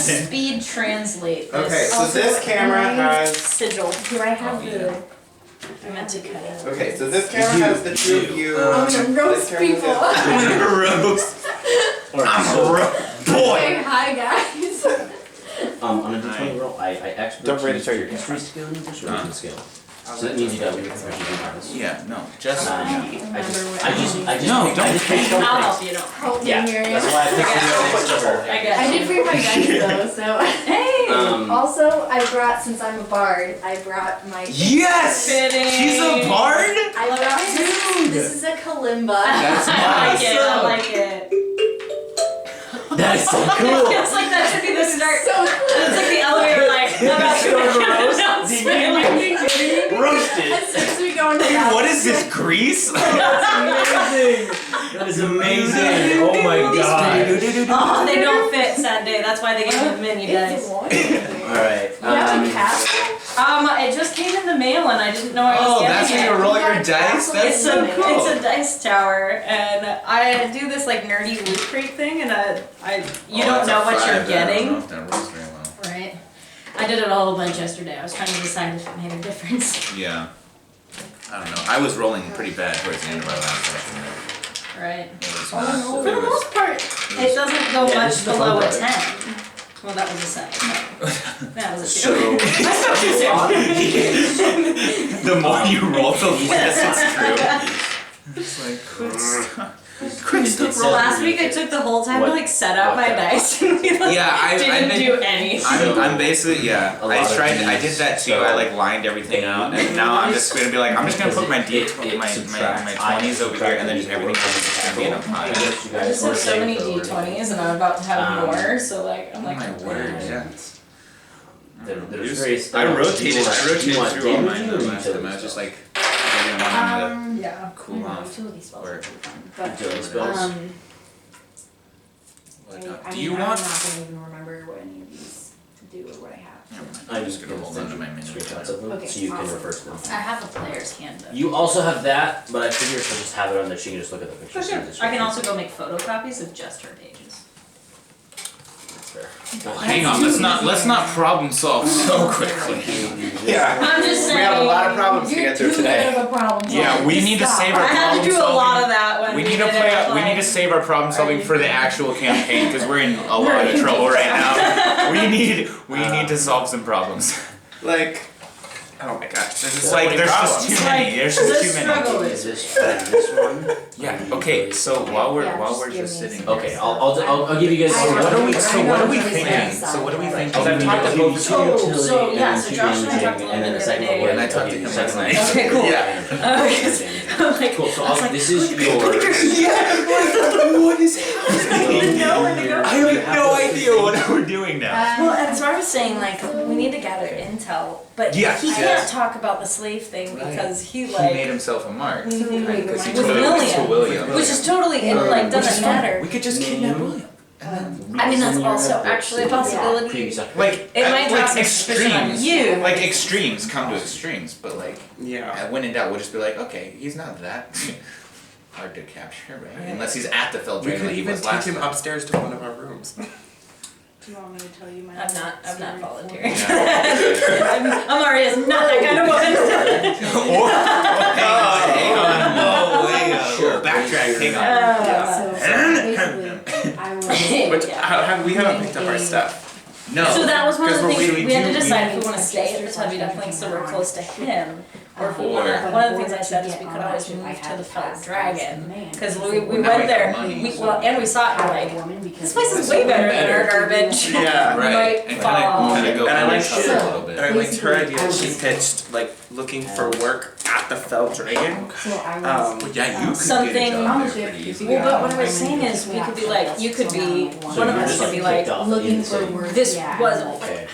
speed translate this. Okay, so this camera has sigil. Do I have the... I meant to cut it. Okay, so this camera has the two of you. I'm gonna roast people. Roast. I'm a boy. Say hi, guys. On a d20 roll, I expertise Don't forget to show your history skill and persuasion skill. So that means you got to be proficient in arts. Yeah, no, just. I just No, don't picked I'll up help you. Don't. Help me, Yeah, Miriam. that's why I picked it up next to her. I guess. I did bring my dice though, so. Hey. Also, I brought, since I'm a bard, I brought my. Yes! Fitting. She's a bard? I brought two. This is a kalimba. That's I like it. I like it. That's so It cool. feels like that should be the start. So It's like the elevator, like about to Roasted. as soon as we go into Dude, that. what is this, grease? That is amazing. Oh my god. Oh, they don't fit, sad day. That's why they gave me mini dice. Alright. You have a castle? It just came in the mail and I didn't know I was Oh, getting that's it. where you roll your dice? That's It's so cool. it's a dice tower, and I do this like nerdy loot crate thing, and you don't know what you're getting. Right. I did it a whole bunch yesterday. I was trying to decide if it made a difference. Yeah. I don't know. I was rolling pretty bad towards the end of our last session. Right. It was For the most part, it doesn't go Yeah, much this is the below fun a part. 10. Well, that was a 7. That was a 2. So, The more you roll, the less it's true. It's like, Well, last week I took the whole time to like set out my dice and we like Yeah, I've didn't been- do anything. I'm basically, yeah. A lot of I did these, that too. so- I like lined everything out, and now I'm just gonna be like, I'm just gonna put my my subtracts. 20s over here, and then just everything else is just gonna be in a pile. I just have so many d20s and I'm about to have more, so like I'm Oh like, my word, yeah. there's various. I rotated through all damage mine or last time. I was just like, getting one to yeah. cool off. Utility spells Or- would be fun, but Utility spells. whatnot. I Do mean, you I'm want? not gonna even remember what any of these do or what I have. I'm just gonna hold on to my mini screenshots of them Okay, so you can awesome. refer to them. I have a player's handbook. You also have that, but I figure if I just have it on there, she can just look at the pictures. For and sure. the I can descriptions. also go make photocopies of just her pages. That's fair. Hang on, let's not problem solve so quickly. Yeah. I'm just saying. We have a lot of problems to You're get through too today. good of a problem Yeah, solver. we Just need to stop. save our I had to problem do a solving. lot of that when We we need to did play it, up. We like- need to save our problem solving for the actual campaign because we're in a lot of trouble right now. We need to solve some problems. Like, oh my gosh, there's just like there's just too many. There's just too many. Is this one? Yeah. Okay. So while we're Yeah, while just we're give just me a sitting. Okay, I'll give you guys. I So what are we? know. So what are we thinking? So what are we thinking? I'll give you I've talked to both. So yeah, so Josh and I talked a little and then bit the second the other one. day. And I talked to him last night. Okay, cool. Yeah. I'm like, Cool. So I was like, this is your. Yeah. What is happening? I didn't know when to go. I have no idea what we're doing now. Well, and so I was saying, like, we need to gather intel, but Yeah, he can't yes. talk about the slave thing Right. because he He like, made himself a mark. Mhm. Because he With told it to William. William. which is totally it, like Which is doesn't fine. matter. We could just kidnap William. I mean, that's also actually a possibility. Like, It might draw like some suspicion on extremes. you. Like extremes come to extremes, but like, Yeah. when in doubt, we'll just be like, okay, he's not that hard to capture, right? Unless he's at the Feld We Dragon could like he even was take last him time. upstairs to one of our rooms. Do you want me to tell you my? I'm not story volunteering. before? Amari is not that kind of woman. Hang on, whoa, wait, Sure. backtrack, hang on. So basically, I was. But we haven't picked up our stuff. No. So that was one of the Because things we we had to do- decide if we want to stay at the Tubby Ducklings so we're close to him, or if we want to. One of the things I said is we could always move to the Felt Dragon because we Now went we have there. money, We, so- well, and we saw it. We're like, this place is way better than our garbage. Yeah. Right, might and fall. kind of go And I on like each other a so- little And bit. I liked her idea. Basically, I She was- pitched like looking for work at the Fell Dragon. So I was. Well, yeah, you could Something- get a job there pretty easy. Well, but what I was saying is we could be like, you could be, one of us could be like, Looking for work. this yeah, was Okay.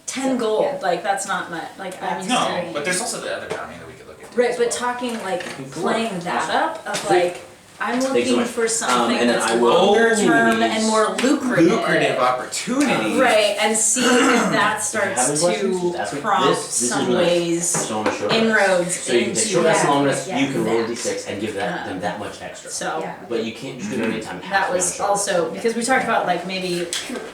10 gold. Like that's not much. Like I'm just No, saying. but there's also the other bounty that we could look into. Right, as but well. talking like playing that up of like I'm Thanks so looking much. for something and then that's I will- longer term Please. and more lucrative. Lucrative opportunity. Right, and see if that starts Have any questions? to Ask me. prompt This is some really nice. ways, Just don't wanna show it. inroads So you can take into short rest, long that. rest, you can roll a d6 and give Uh, them that much extra. So. Yeah. But you can't just do it anytime. That was also, because we talked about like maybe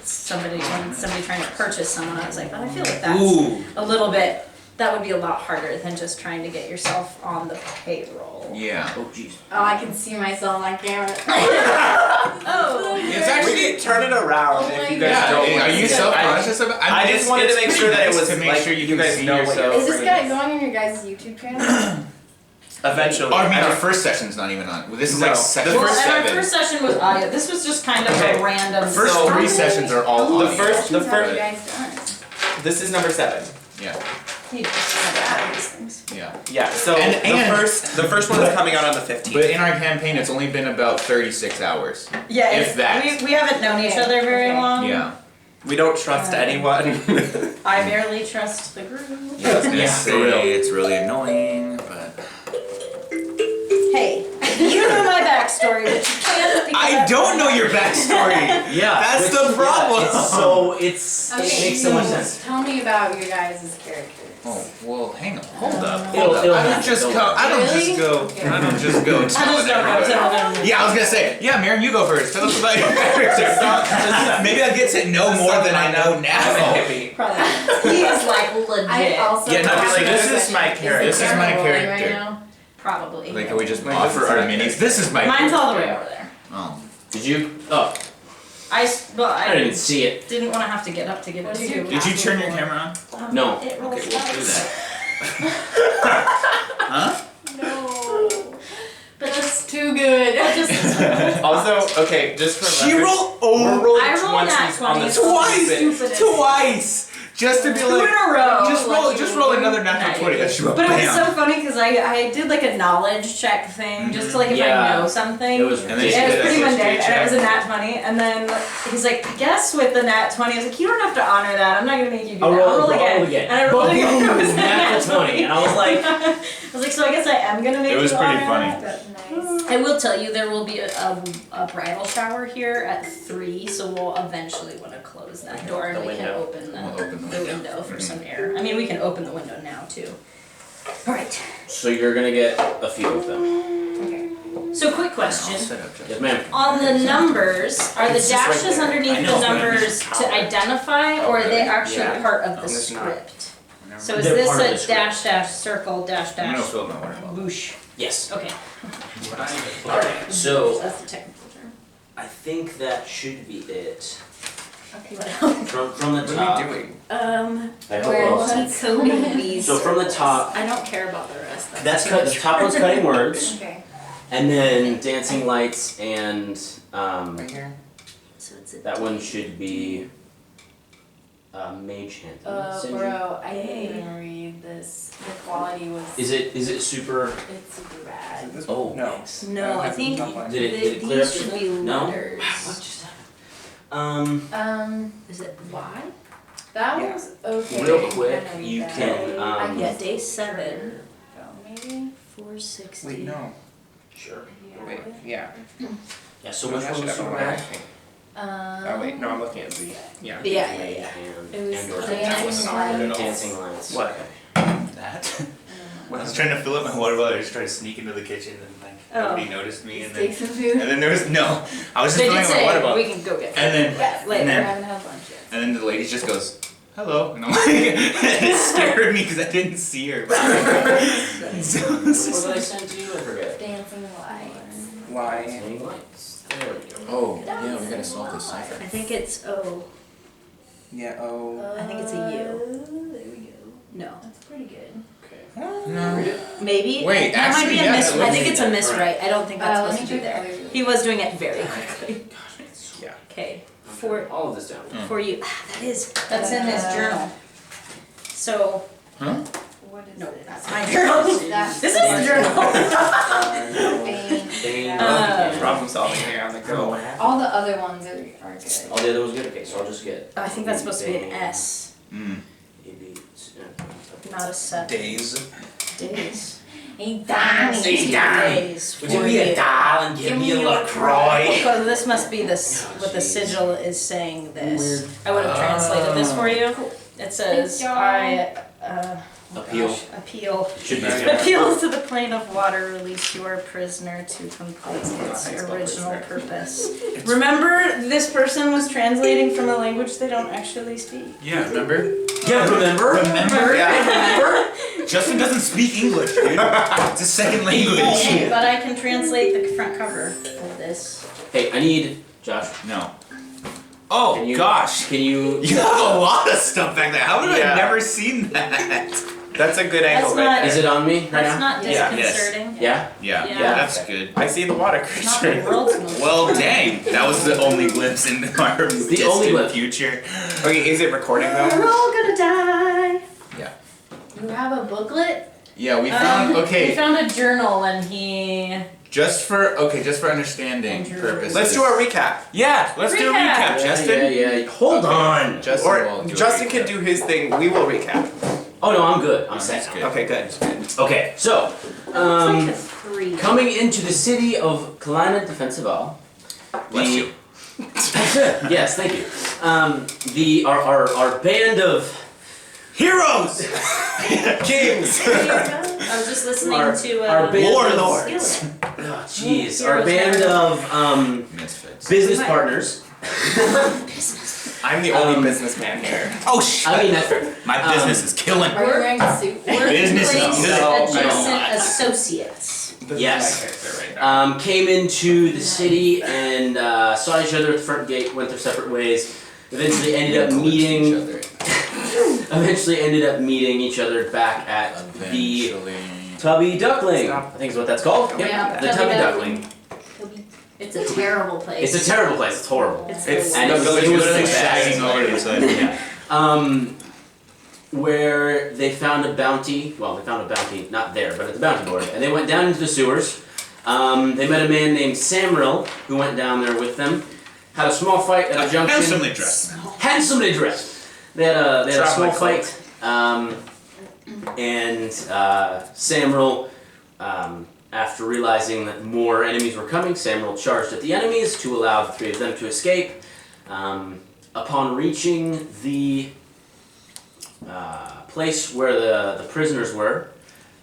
somebody trying to purchase someone, I was like, oh, I feel like that's Ooh. a little bit, that would be a lot harder than just trying to get yourself on the payroll. Yeah. Oh jeez. Oh, I can see myself on camera. Oh. It's actually. We can turn it around Oh if my you guys Yeah, don't. are you self-conscious about? I just wanted to make sure that it was to make like, sure you you can guys see know what yourself. Is this guy going on your guys' YouTube channel? Eventually. Oh, I mean, our first session's not even on. This is No, like the session Well, and our 7. first session was audio. This was just kind of Okay. a random. First So- 3 sessions are all The audio. first- What have you Right. guys done? This is number 7. Yeah. You just gotta add these things. Yeah. Yeah. So And- the first one is coming out on the 15th. But in our campaign, it's only been about 36 hours. Yeah, If it's- that. we haven't known each other very Okay. long. Yeah. We don't trust anyone. I barely trust the group. I was gonna Yeah, say for real. it's really annoying, but Hey, you know my backstory, but you can't. because I don't know your backstory. Yeah. That's which- the problem. It makes so much sense. Tell me about your guys' characters. Oh well, hang on, hold up, It'll- it'll I don't happen, just don't go. worry. I don't just Really? go. Okay. I don't just go. I just telling don't know. everybody. Yeah, I was gonna say. Yeah, Maren, you go first. Tell us about your character. Maybe I get to know more than I know I'm a now. hippie. Probably. He is like legit. I also Yeah, no, have it's like, to- this is my the character. This is my camera rolling character. Right now? Probably. Like, can we just Like, offer this is our my minis? character. This is my. Mine's all the way over there. Oh. Did you? Oh, I I didn't even see it. didn't want to have to get up to get What it is too. your Did you turn your camera on? No. It rolls Okay, we'll out. do that. Huh? No. But just, Too good. just Also, okay, just for She reference, rolled. we're Oh, rolling I rolled nat 20s on the 20s. twice. Stupidest. Twice. Just to be 2 in like. a row. Just roll another natural Nice. 20. That's But it was so funny because I did like a knowledge check thing just to like if Yeah. I know something. It was And then she Yeah, it did was a pretty history mundane, and it check. was a nat 20, and then he's like, I guess with the nat 20, I was like, you don't have to honor that, I'm not gonna make you do I'll that, roll- I'll roll I'll again. And I rolled Boom, again, it was a natural 20, and I was like, I was like, so I guess I am gonna make It was you pretty honor funny. that? Nice. I will tell you, there will be a bridal shower here at 3, so we'll eventually want to close that door and The we can window. open We'll open the window for some air. I mean, we can open the window now too. Alright, so you're gonna get a few of them. okay. So quick I'll question. set up just- Yes, ma'am. On the numbers, are the It's just right dashes there. underneath I the know, but I'm numbers just to colored. identify, or are they actually Yeah. part of the there's not. script? So is They're this part of a the script. dash dash circle dash I'm gonna dash fill my water bottle. whoosh? Yes. Okay, So that's the technical term. I think that should be it. Okay, what else? From the What top. are you doing? I hope Where all- was- Coding these. So from the circles. top- I don't care about the rest. That's too cut. The much. top one's cutting words, Okay. and then dancing lights, and Right here? So it's a that one should be mage hand. Bro, I didn't even read this. The quality was. Is it super? It's super bad. Is this- Oh, no. thanks. No, I think Did it clear these up should your be thing? No? letters. What just happened? Is it Y? That Yeah. was okay. Real quick, I read you that. can, I um, guess Day 7. maybe. 460. Wait, no. Sure. Yeah. Wait, yeah. Yeah. So No, which that one should was have super been bad? I think. Oh wait, no, I'm looking at Z. Yeah. Yeah. And, It was and or Dancing was not Lights. good at all. dancing lights. What? That? When I was trying to fill up my water bottle, I just tried to sneak into the kitchen and like nobody noticed me, and Take then some food. there was no. I was just They filling did my water say bottle, we can go get and then Yeah, later. and I then haven't had lunch yet. and then the lady just goes, "Hello," and I'm like, it scared me because I didn't see her. So, What did I send to you? I forget. Dancing lights. Why? Dancing lights. There we go. oh yeah, we gotta solve this I cipher. think it's O. Yeah, oh. I think it's a U. There we go. No. That's pretty good. Okay. No. Maybe. Wait, that might actually, be a yeah, miss. that I looks think it's a like that. miswrite. I don't think that's Let supposed to me be check there. the other. He was doing it very quickly. Yeah. Okay. For all of this down. For you. That's in his journal. So, Huh? What is no, this? that's my journal. That's This is the journal. Bane. Problem solving here on the go. All the other ones are good. All the other ones good. Okay, so I'll just get. I think that's supposed to be an S, Mm. A, B, C, not a 7. Days. Days. Hey, Donnie. Hey, Donnie. Would you be a doll and give me a LaCroix? So this must be this, what the sigil is saying this. I would have translated this for you. It says, Appeal. appeal. Should be Appeals to the plane of water, release your prisoner to complete its original purpose. Remember, this person was translating from a language they don't actually speak. Yeah, remember? Yeah, remember? Remember? Yeah. Remember? Justin doesn't speak English, dude. It's a second language. But I can translate the front cover of this. Hey, I need Josh. No. Oh, Can you- gosh. Can you? You have a lot of stuff back there. How have Yeah. I never seen that? That's a good angle That's right not- there. Is it on me right That's now? not Yeah. disconcerting. Yeah. Yeah, Yeah. that's good. I see the water Not the creature. world's most. Well, dang. That was the only glimpse in our distant only glimpse. future. Okay, is it recording We're though? all gonna die. Yeah. You have a booklet? Yeah, we found, We okay, found a journal and he. just for understanding Andrew. purposes. Let's do a recap. Yeah, let's do a Recap. recap, Justin. Yeah. Hold on. Justin will Or do a Justin recap. can do his thing. We will recap. Oh no, I'm good. I'm That's set. good. Okay, good. Okay, so It's like a 3. coming into the city of Kalina Defensival. Bless you. Yes, thank you. Our band of Heroes! Kings! I was just listening Our- to our band Warlords. Skillet. oh jeez, Heroes our band of Misfits. business Right. partners. I'm the only Um, businessman here. Oh, shit. I mean that's My business is killing. Are you wearing a suit? Business is Workplace good. adjacent associates. This Yes. is my character right now. came into the city and saw each other at the front gate, went their separate ways. Eventually ended up meeting. Eventually ended up meeting each other back at the Eventually. Tubby Duckling. Stop. I think is what that's called. Yep. Yeah, The Tubby Tubby Duckling. Duckling. It's a terrible place. It's a terrible place. It's horrible. It's It's And the it was- village it was was like shagging over to the side. Yeah. Where they found a bounty. Well, they found a bounty not there, but at the bounty board, and they went down into the sewers. They met a man named Samril who went down there with them. Had a small fight at a junction. Handsomely dressed. Handsomely dressed. They had a small Traveling fight, and Samril, after realizing that more enemies were coming, Samril charged at the enemies to allow the three of them to escape. Upon reaching the place where the prisoners were,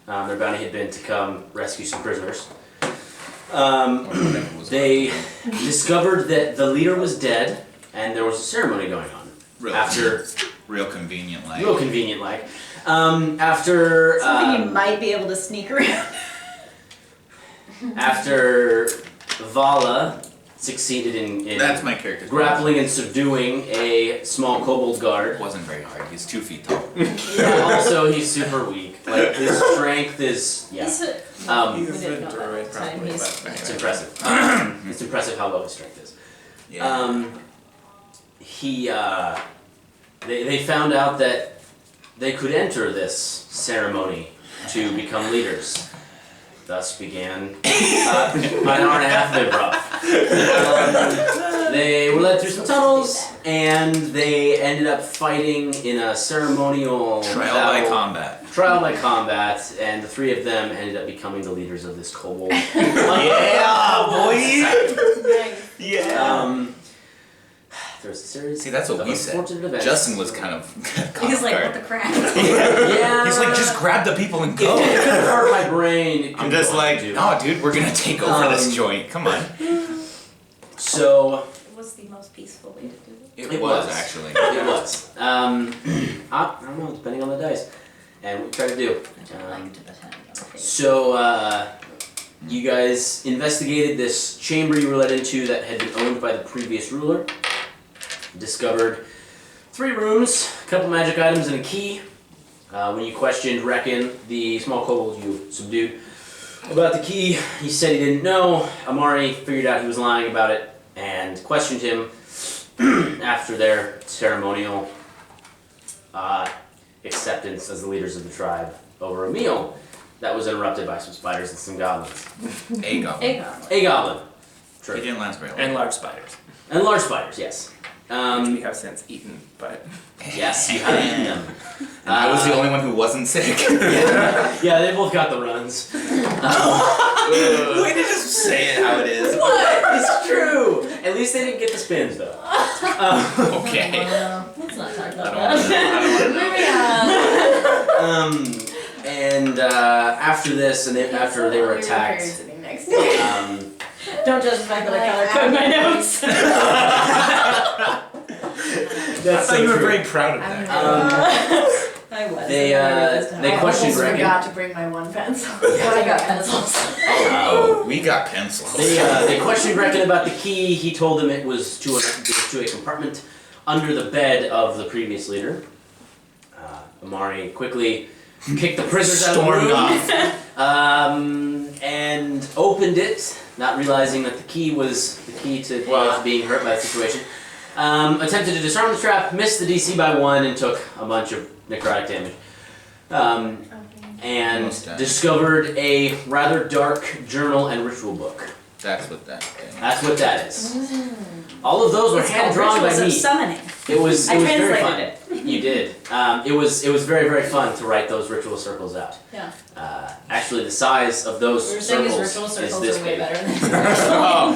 their bounty had been to come rescue some prisoners. They discovered that the leader was dead, and there was a ceremony going on. Real, After real convenient, like. real convenient, like after Something you might be able to sneak around. after Vallah succeeded in That's my character. grappling and subduing a small kobold It guard. wasn't very hard. He's 2 feet tall. Also, he's super weak. Like his strength is He's a- Um, He's we a didn't know that druid at the time. probably, He's- but it's anyway. impressive. It's impressive how low his strength is. Yeah. They found out that they could enter this ceremony to become leaders. Thus began an hour and a half of improv. They were led through some tunnels, and they ended up fighting in a ceremonial Trial by battle. combat. Trial by combat, and the three of them ended up becoming the leaders of this kobold. Yeah, boy! Yeah. There's a series. See, that's what of we said. unfortunate events. Justin was kind of caught He's off like, guard. what the crap? Yeah. He's like, just grab the people and go. It could have hurt my brain. It I'm could've just gone like, to. oh, dude, we're gonna take over this joint. Come on. So It was the most peaceful way to do it. It was actually. it was. I don't know, depending on the dice, and what we try to do. I don't like to pretend. Okay. So you guys investigated this chamber you were led into that had been owned by the previous ruler. Discovered 3 rooms, a couple magic items, and a key. When you questioned Reckon, the small kobold you subdued, about the key, he said he didn't know. Amari figured out he was lying about it and questioned him after their ceremonial acceptance as the leaders of the tribe over a meal that was interrupted by some spiders and some goblins. A goblin. Egg omelet. A goblin. He didn't last very long. And large spiders. And large spiders, yes. Which we have since eaten, but Yes, you have eaten them. I was the only one who wasn't sick. Yeah, they both got the runs. Way to just say it how it is. What? It's true. At least they didn't get the spins though. Okay. Let's not talk about I don't that. want to know. And after this, and after they were attacked, Sitting next to me. Don't judge the fact that I color code my notes. I thought you were very proud of that. I was. They questioned I Brecken. forgot to bring my one pencil. I got pencils. Oh, we got pencils. They questioned Brecken about the key. He told them it was to a compartment under the bed of the previous leader. Amari quickly kicked the prisoners out of the room. And opened it, not realizing that the key was the key to being hurt by the situation. Attempted to disarm the trap, missed the DC by 1, and took a bunch of necrotic damage. And discovered a rather dark journal and ritual book. That's what that is. That's what that is. All of those were hand drawn by Rituals me. of summoning. It was very translated fun. it. You did. It was very, very fun to write those ritual circles out. Yeah. Actually, the size of those We were saying his circles ritual is circles this are way big. better than Oh,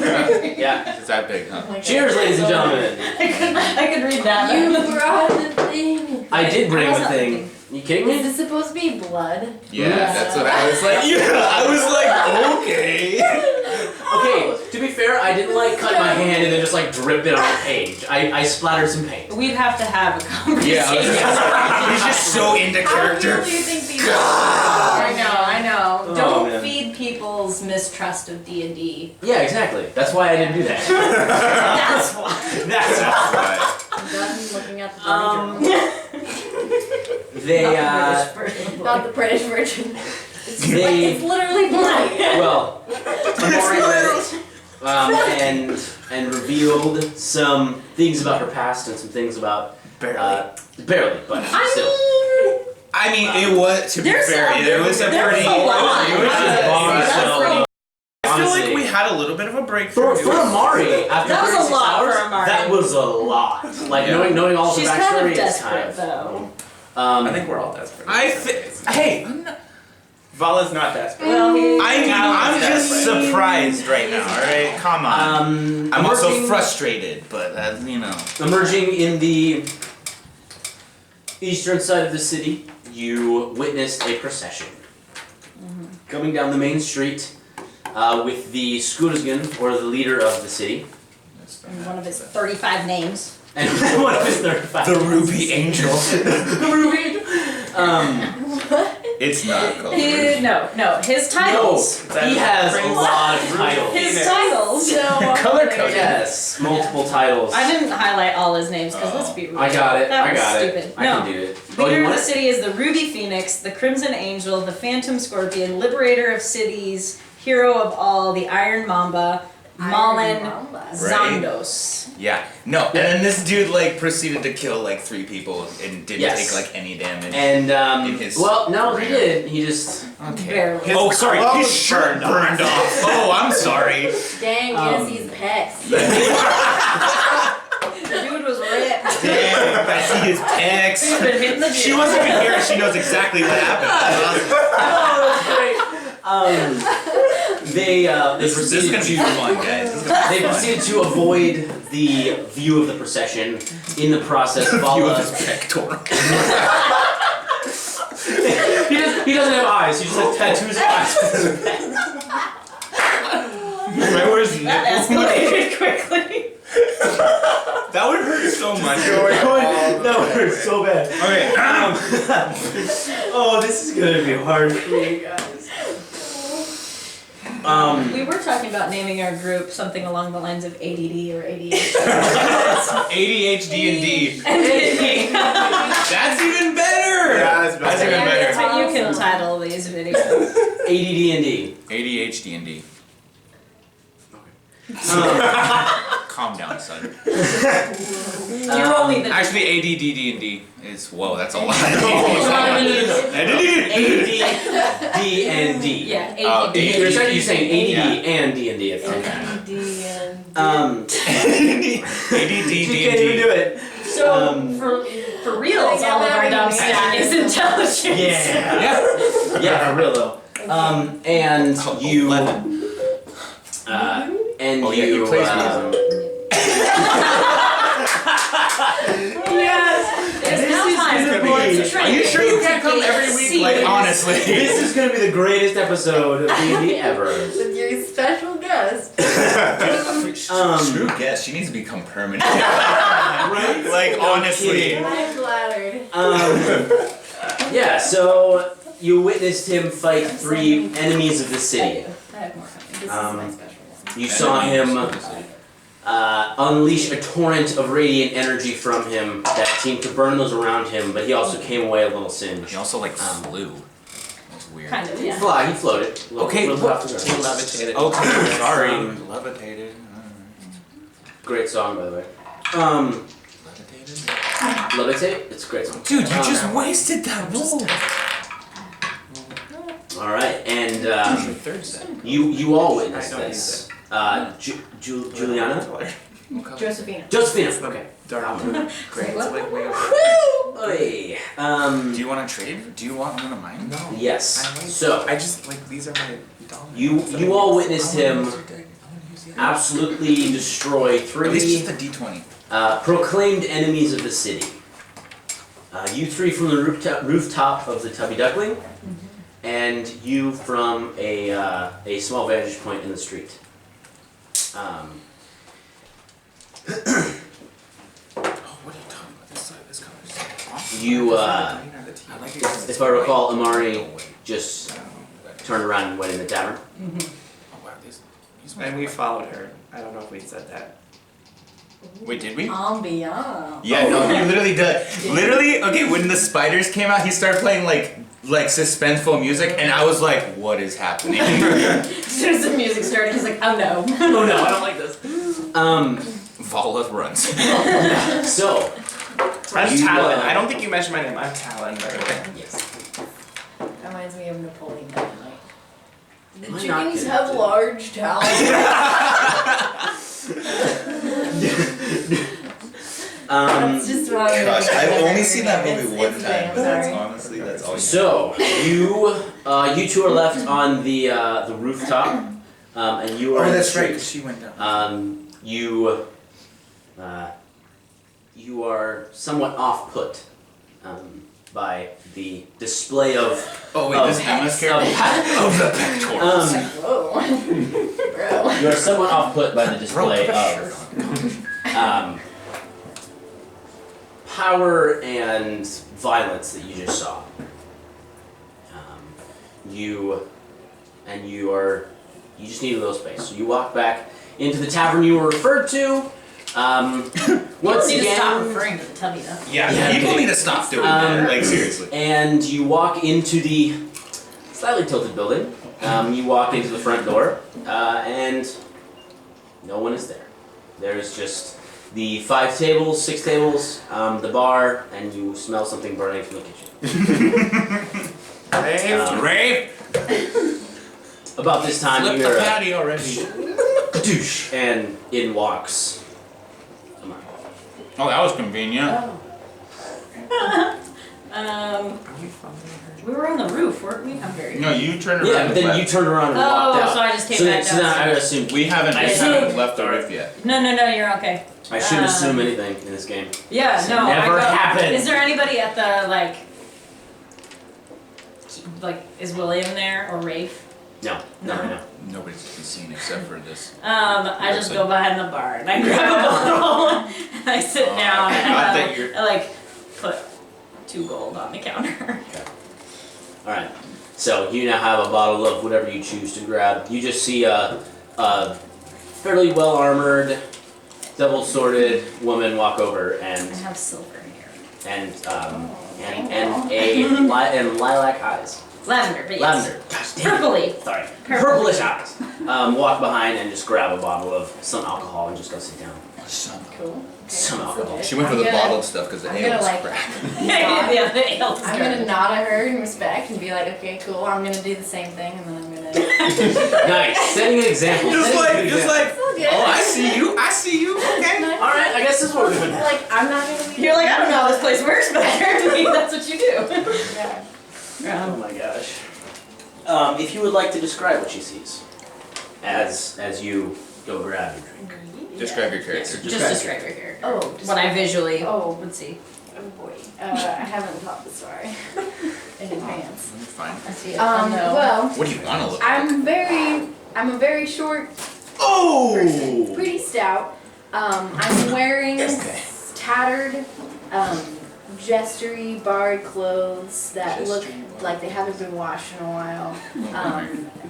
Yeah. it's that big, huh? Cheers, ladies and gentlemen. I could read that. You brought the thing. I did bring I was the not thing. thinking. You kidding Is me? this supposed to be blood? Yeah, that's what I was like. Yeah, I was like, okay. Okay, to be fair, I didn't like cut my hand and then just like drip it on the page. I splattered some paint. We'd have to have a conversation. Yeah, he's just so into How real character. do you think these are? I know. Oh, Don't man. feed people's mistrust of D&D. Yeah, exactly. That's why I didn't do that. That's why. That's why. I'm done looking at the bloody journal. They Not the British version. It's They- literally blood. well, Amari read it and revealed some things about her past and some things about barely, but still. I mean, it was, to be There's fair, a- it was a there's pretty, a lot. it was Yeah, just bombshell. I feel Honestly. like we had a little bit of a breakthrough. For Amari, after That was a 36 lot for hours, Amari. that was a lot. Like Yeah. knowing all of She's her kind backstory of is desperate, though. I think we're all desperate. Hey, I'm not, Vala's not desperate. Well, I'm just surprised right now, alright? Come on. I'm also emerging- frustrated, but you know. Emerging in the eastern side of the city, you witnessed a procession. Coming down the main street with the Skurusgan, or the leader of the city. And one of his 35 names. And one of his 35. The Ruby Angel. The Ruby! It's not called No, his titles. He has a lot of titles. His titles. Color coded. Yes, multiple titles. I didn't highlight all his names because let's be real. I got it. That I was got stupid. it. I No. can do it. Leader you of want the it? city is the Ruby Phoenix, the Crimson Angel, the Phantom Scorpion, Liberator of Cities, Hero of All, the Iron Mamba, Malin Mamba. Zandos. Yeah. No, and then this dude like proceeded to kill like 3 people and didn't Yes. take like any damage. And in his well, no, he reign. did. He just Okay. Barely. Oh, sorry, clothes his shirt burned off. Oh, I'm sorry. Dang, Nancy's pecs. The dude was ripped. Damn, I see his pecs. He's been hitting the She gym. wasn't even here. She knows exactly what happened. They This is proceeded gonna be to fun, guys. This is gonna be they fun. proceeded to avoid the view of the procession. In the process, View of Vallah his pectoral. he doesn't have eyes. He just has tattoos of eyes. Right where his That nipples. escalated quickly. That would hurt so much. That would hurt so bad. Okay. Oh, this is gonna be hard for you guys. We were talking about naming our group something along the lines of ADD or ADHD. ADHD and D. And D&D. That's even better. Yeah, that's That's even Yeah, that's better. what you can title these videos. ADD&D. ADHD and D. Calm down, son. You're only the Actually, ADD and D is whoa. That's a lot. ADD&D. Yeah, Oh, ADD. You're saying ADD Yeah. and D&D. ADD and ADD. You can't even do it. So for real, it's all of our dumb stat is intelligence. Yeah. Yeah, for real though. And you. And Oh, yeah, you. he plays Yes. It's now time for boards to Are you sure you can't come every week? Like, honestly. This is gonna be the greatest episode of D&D ever. With your special guest. Screw guess. She needs to become permanent. Right? Like, honestly. I'm flattered. Yeah, so you witnessed him fight 3 enemies of the city. I have more coming. This is my special one. You saw him unleash a torrent of radiant energy from him that seemed to burn those around him, but he also came away a little singed. He also, like, flew. That's weird. Kind of, yeah. He floated. Okay, Little off the He ground. levitated. Okay, sorry. Levitated. Great song, by the way. Levitated? Levitate? It's a great song. Dude, you just wasted that roll. Alright, and Third set. you all witnessed I don't this. Juliana? Josephina. Josephina. Okay. Dark. Great. What? Oy. Do you want to trade? Do you want one of mine? No. Yes. I like, So I just like these are my dominant. you all witnessed him absolutely destroy At least 3 just the D20. proclaimed enemies of the city. You 3 from the rooftop of the Tubby Duckling, and you from a small vantage point in the street. Oh, what are you talking about? This side, this color. You, I like it. if I recall, Amari just turned around and went in the tavern. Oh, wow, these And we followed her. I don't know if we said that. Wait, did we? Ambiance. Yeah, no, he literally did. Literally, okay, when the spiders came out, he started playing like suspenseful music, and I was like, what is happening? As soon as the music started, he's like, oh no. Oh no, I don't like this. Vallah runs. So, I'm You, Talon. I don't think you mentioned my name. I'm Talon, by the way. Yes. That reminds me of Napoleon Dynamite. The Am I not chickens kidding? have large talons. That's just what I'm Gosh, gonna I've remember only seen that your name. movie one It's time, but that's sorry. honestly, that's all you So you 2 are left on the rooftop, and you are. Oh, in the that's right, street. 'cause she went down. You are somewhat off-put by the display of. Oh, wait, of this Emma's character? of- Of the pectorals. Whoa. Bro. You are somewhat off-put by the display of power and violence that you just saw. You just need a little space. So you walk back into the tavern you were referred to. Once You need to again, stop referring to the tubby though. Yeah, people need to stop doing that. Like, seriously. and you walk into the slightly tilted building. You walk into the front door, and no one is there. There is just the 5 tables, 6 tables, the bar, and you smell something burning from the kitchen. Rafe! About this time, Flip you the hear a patty already. douche, and in walks Amari. Oh, that was convenient. We were on the roof, weren't we? I'm very. No, you turned around. Yeah, and but then left. you turned around and walked out. So I just came so back then, so then I down. would assume We haven't assumed- left the riff yet. No, you're okay. I shouldn't assume anything in this game. Yeah, It's no. never I go, happened. Is there anybody at the is William there or Rafe? No. Nobody's to be seen except for this. I just go behind the bar and I grab a bottle and I sit Oh, down I and forgot that you're- I put 2 gold on the counter. Alright. So you now have a bottle of whatever you choose to grab. You just see a fairly well armored, double sworded woman walk over I and have silver here. and lilac eyes. Lavender, but yes. Lavender. Gosh damn it. Purpley. Sorry. Purpley. Purplish eyes. Walk behind and just grab a bottle of some alcohol and just go sit down. Cool. Some alcohol. She went for I'm the gonna- bottled stuff because the I'm ale gonna, was like, crap. Yeah, the ale is I'm gonna good. nod at her in respect and be like, okay, cool, I'm gonna do the same thing, and then I'm gonna. Nice. Setting an example. Just Setting a like, good just example. like, good. Oh, I see you. I see you. Okay. All right, I guess this is what we're doing now. Like, I'm not gonna be. You're like, I don't know how this place works, but apparently that's what you do. Yeah. Oh my gosh. If you would like to describe what she sees, as you go grab your drink. Describe your character. Just describe your character. Oh, What I visually would see. Oh boy. I haven't thought this far in advance. Fine. I see it. Well, What do you want to look like? I'm a very short Oh! person, pretty stout. I'm wearing Okay. tattered, gestury barred clothes that look like they haven't been washed in a while.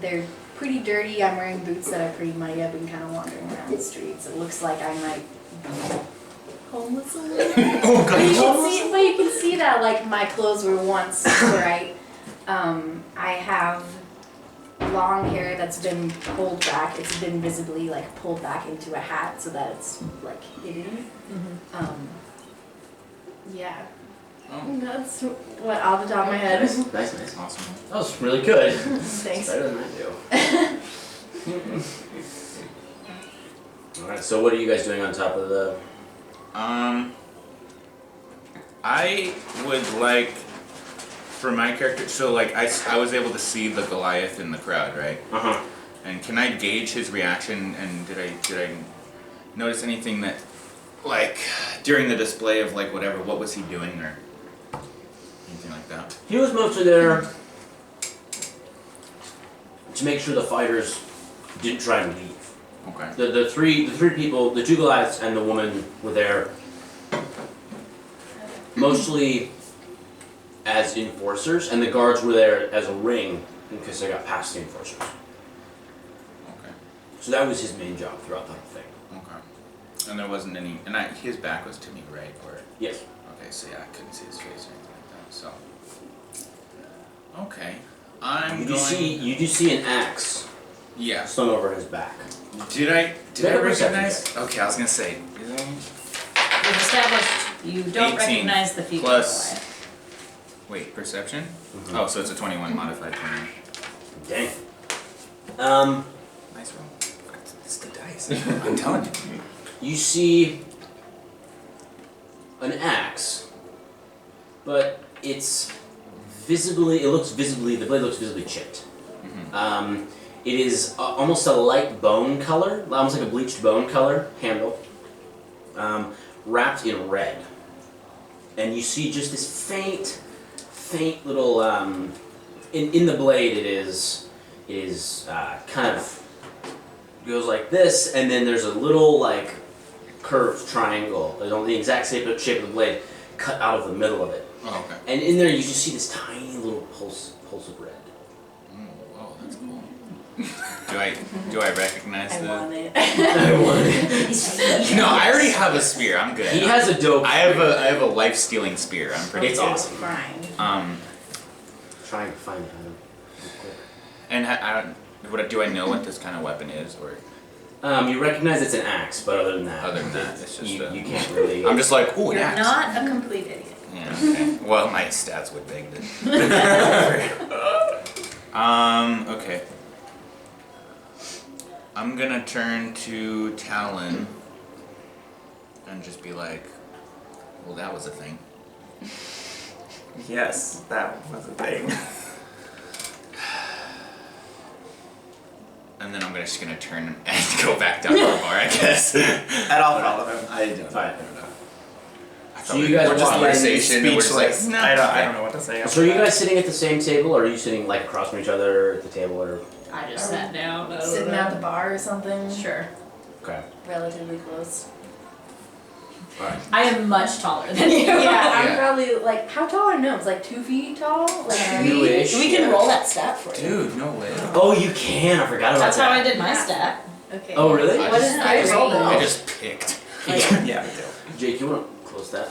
They're pretty dirty. I'm wearing boots that are pretty muddy. I've been kind of wandering around the streets. It looks like I might be homeless a little. Oh But you can see that like my clothes were once bright. I have long hair that's been pulled back. It's been visibly like pulled back into a hat so that it's like hidden. Yeah. Oh. That's what off the top of my head. Nice. Awesome. That was really good. Thanks. Better than I do. Alright, so what are you guys doing on top of the... I would like, for my character, so like I was able to see the Goliath in the crowd, right? Uh-huh. And can I gauge his reaction? And did I notice anything that, like, during the display of like whatever, what was he doing or anything like that? He was mostly there to make sure the fighters didn't try to leave. Okay. The three people, the two Goliaths and the woman were there mostly as enforcers, and the guards were there as a ring in case they got past the enforcers. Okay. So that was his main job throughout the whole thing. Okay. And there wasn't any, and his back was to me, right? Or Yes. okay, so yeah, I couldn't see his face or anything like that. So okay, I'm You going. do see an axe Yeah. slung over his back. Did I Make a perception recognize? Okay, I was gonna say. Did I? We've established you don't 18 recognize the feet plus- of Wait, perception? Mhm. Oh, so it's a 21 modified 20. Dang. Nice roll. It's the dice. I'm telling you. You see an axe, but the blade looks visibly chipped. It is almost a light bone color, almost like a bleached bone color handle, wrapped in red. And you see just this faint little, in the blade it is kind of goes like this, and then there's a little like curved triangle, the exact shape of the blade, cut out of the middle of it. Oh, okay. And in there you just see this tiny little pulse of red. Whoa, that's cool. Do I recognize I the? want it. I want it. No, I already have a spear. I'm good. He has a dope. I have a life stealing spear. I'm pretty It's good. awesome. Fine. Trying to find him real quick. And do I know what this kind of weapon is, or You recognize it's an axe, but other than that, it's just you can't really. I'm just like, ooh, an You're axe. not a complete idiot. Yeah. Okay. Well, my stats would beg this. Okay. I'm gonna turn to Talon and just be like, well, that was a thing. Yes, that was a thing. And then I'm just gonna turn and go back down to the bar, I guess. And I'll follow him. I don't know. Alright. I So thought you guys were just walk in conversation and we're just like, Speechless. no. I don't know what to say. So are you guys sitting at the same table, or are you sitting like across from each other at the table, or? I just sat down. Sitting at the bar or something. Sure. Okay. Relatively close. All right. I am much taller than you. Yeah, I'm Yeah. probably like, how tall are gnomes? Like 2 feet tall? Like 3? Two-ish. We can roll that stat for you. Dude, no way. Oh, you can. I forgot about That's how I that. did my stat. Okay. Oh, really? What is I my just rolled it. range? I just picked. Yeah, me too. Jake, you want to close that?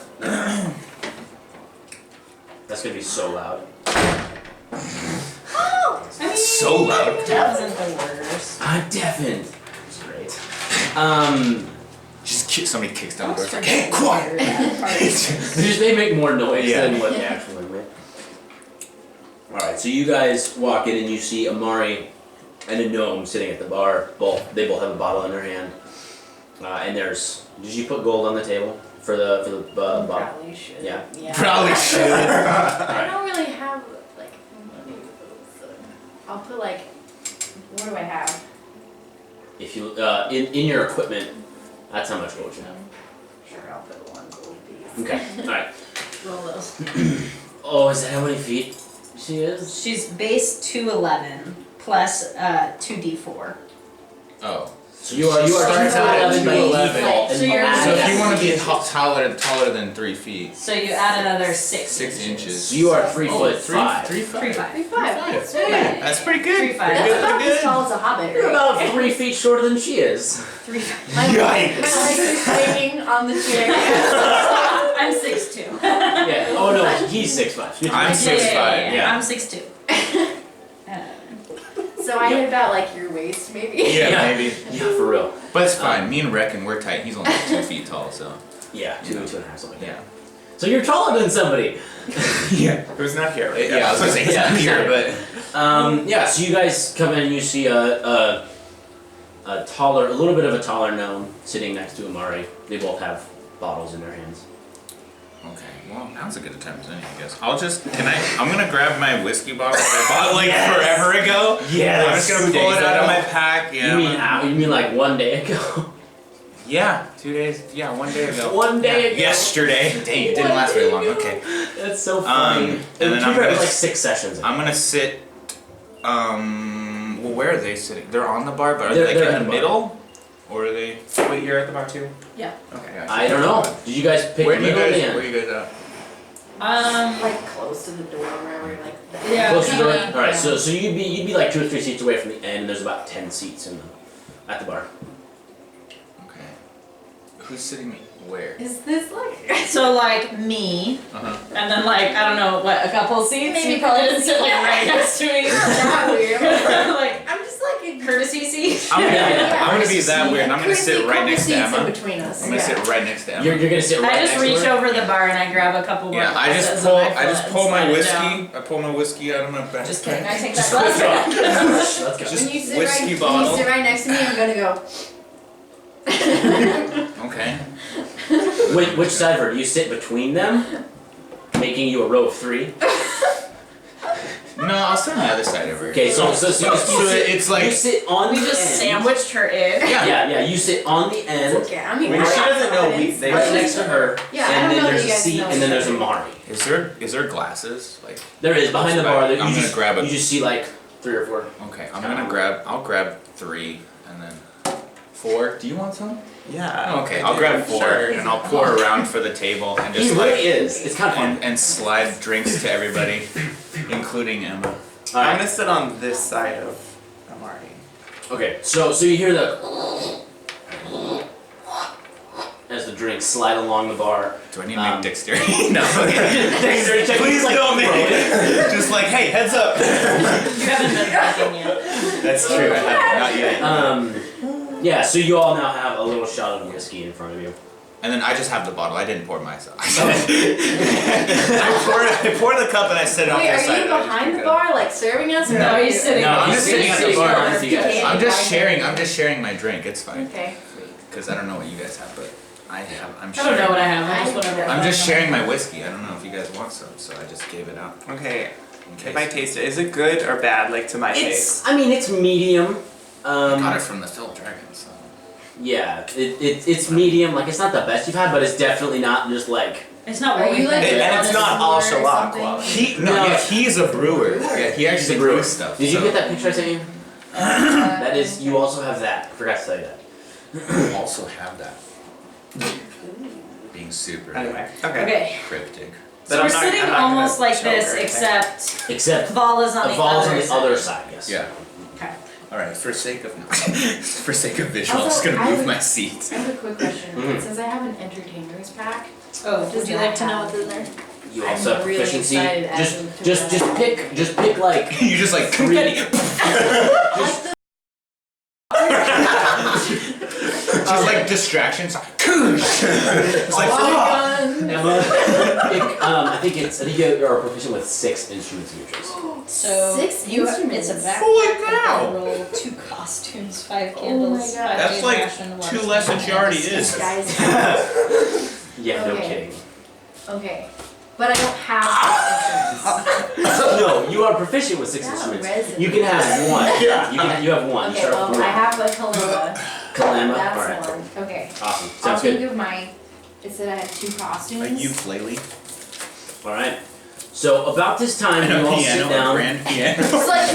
That's gonna be so loud. Oh! I mean, So loud. that wasn't the worst. I'm deafened. That's great. Somebody kicks down the door. It's like, Hey, hey, quiet! They make more noise Yeah. than what they actually make. Alright, so you guys walk in and you see Amari and a gnome sitting at the bar. They both have a bottle in their hand. And there's. Did you put gold on the table for the bottom? Probably should. Yeah. Probably should. I don't really have like money. So I'll put like. What do I have? If you in your equipment, that's how much gold you have. Sure, I'll put one gold piece. Okay. All right. Roll those. Oh, is that how many feet she is? She's base 211 plus 2d4. Oh. So you are Starts out at 211. and So you're- add- So if you want to be taller than 3 feet, So you add another 6. 6 inches. So you are 3'5". 3'5". 3'5". That's Yeah. That's pretty good. 3'5". That's about Good. as tall as a hobbit. You're Right? about 3 feet shorter than she is. 3'5". My Yikes. legs are swinging on the chair. I'm 6'2". Yeah. Oh no, he's 6'5". I'm 6'5", yeah. I'm 6'2". So I hit about like your waist, maybe. Yeah, maybe. Yeah, for real. But it's fine. Me and Reckon, we're tight. He's only 2 feet tall, so. Yeah, 2.5, something like that. Yeah. So you're taller than somebody. Yeah. Who's not here? Yeah, I was gonna say he's not here, but. Yeah. So you guys come in and you see a little bit of a taller gnome sitting next to Amari. They both have bottles in their hands. Okay, well, now's a good time as any, I guess. I'm gonna grab my whiskey bottle that I bought like forever ago. Yeah, I'm just gonna pull it out of my pack. Yeah. You mean like one day ago? Yeah, 2 days. Yeah, 1 day ago. One day ago. Yesterday. Dang, it didn't last very long. Okay. That's so funny. And then I'm Keep it gonna like 6 sessions. I'm gonna sit. Well, where are they sitting? They're on the bar, but are They're they like at in the the bar. middle? Or are they? Wait, you're at the bar too? Yeah. Okay. I don't know. Did you guys pick Where the do you middle or the guys? end? Where you guys at? Like close to the door, wherever like. Yeah. Close to the door. kinda- All right, so you'd be like 2 or 3 seats away from the end. And there's about 10 seats at the bar. Okay. Who's sitting where? Is this like? So like me, Uh-huh. and then like I don't know what, a couple seats. Maybe You probably didn't sit like right next to me. That weird. Like I'm just like a courtesy seat. I'm gonna, Yeah. I'm gonna be that weird, and I'm gonna sit right next to In Emma. between us. I'm gonna sit right next to Emma. You're gonna sit right I just next reach to her? over the bar and I grab a couple more Yeah, I glasses just and pull. I I fill just it pull and my slide it whiskey. down. I pull my whiskey out of my back. Just kidding. I take Just that quick glass. Let's go. Just When you sit whiskey right, bottle. When you sit right next to me, I'm gonna go. Okay. Which side of her? Do you sit between them, making you a row of 3? No, I'll sit on the other side of her. Okay, so you sit, it's like you sit on We the just end. sandwiched her in. Yeah, you sit on the end, Okay, I mean. Wait, she doesn't know we. confidence. They right next to her, Yeah, I and don't then know there's that a you guys seat, know and then each there's other. Amari. Is there glasses? Like There is behind the bar. That I'm you gonna just grab a- you just see like 3 or 4. okay, I'll grab 3 and then 4. Do you want some? Yeah. Okay, I I'll do. grab 4 Sure. and I'll pour around for the table and He just really like is. It's kind of fun. and slide drinks to everybody, including Emma. I'm Alright. gonna sit on this side of Amari. Okay, so you hear the as the drinks slide along the bar. Do I need to make dexterity? No. Dexterity check. Please Like, don't make bro. it. Just like, hey, heads up. You haven't been drinking yet. That's true. I haven't, not yet. Yeah, so you all now have a little shot of whiskey in front of you. And then I just have the bottle. I didn't pour myself. I pour the cup and I set it off Wait, to the are side. you and I just behind drink the it. bar, like serving us? Or No, are he's you- sitting. No, I'm he's just sitting at the sitting bar. on You guys- I'm just Okay. sharing. I'm just sharing my drink. It's fine. Okay. Because I don't know what you guys have, but I'm I sharing. don't know what I have. I just whatever. I'm just sharing my whiskey. I don't know if you guys want some, so I just gave it out. Okay. In If I case. taste it, is it good or bad? Like to my taste. I mean, it's medium. I got it from the Phil Dragon, so. Yeah, it's medium. Like it's not the best you've had, but it's definitely not just like. It's not Are what you we like think. And a it's not connoisseur or Al-Shalak something? quality. No, No. yeah, he's a brewer. Yeah, he actually brews stuff. Did you so. get that picture I sent you? That is, you also have that. I forgot to tell you that. You also have that. Being super Anyway. Okay. Okay. cryptic. So But we're I'm not- sitting I'm not gonna almost like choke this, or anything. except Except Vallah's on the the ball's other on the side. other side. Yes. Yeah. Okay. All right. For sake of visual, I'm Also, just gonna I move would- my seat. I have a quick question. Mhm. Since I have an entertainer's pack, Oh, Does would you that like to know have- what's in there? You I'm also have really proficiency. excited as Just, to just, that. just pick like You just like three. just like distractions. Cool. It's like Emma, I think you are proficient with 6 instruments in your choice. So 6 you instruments. it's a backpack. Holy cow. I roll 2 costumes, 5 Oh candles, my God. 5 That's days like ration, 2 less than she already is. Guys. Yeah, no Okay. kidding. Okay. But I don't have 6 instruments. No, you are proficient with 6 Yeah, instruments. resin. You can have 1. You have 1. Okay, Start well, with I 1. have a kalimba. Kalama. That's Alright. one. Okay. Awesome. I'll Sounds think good. of my. It said I had 2 costumes. A ukulele. Alright. So about this time, And you a all sit piano, a down. grand piano. It's like a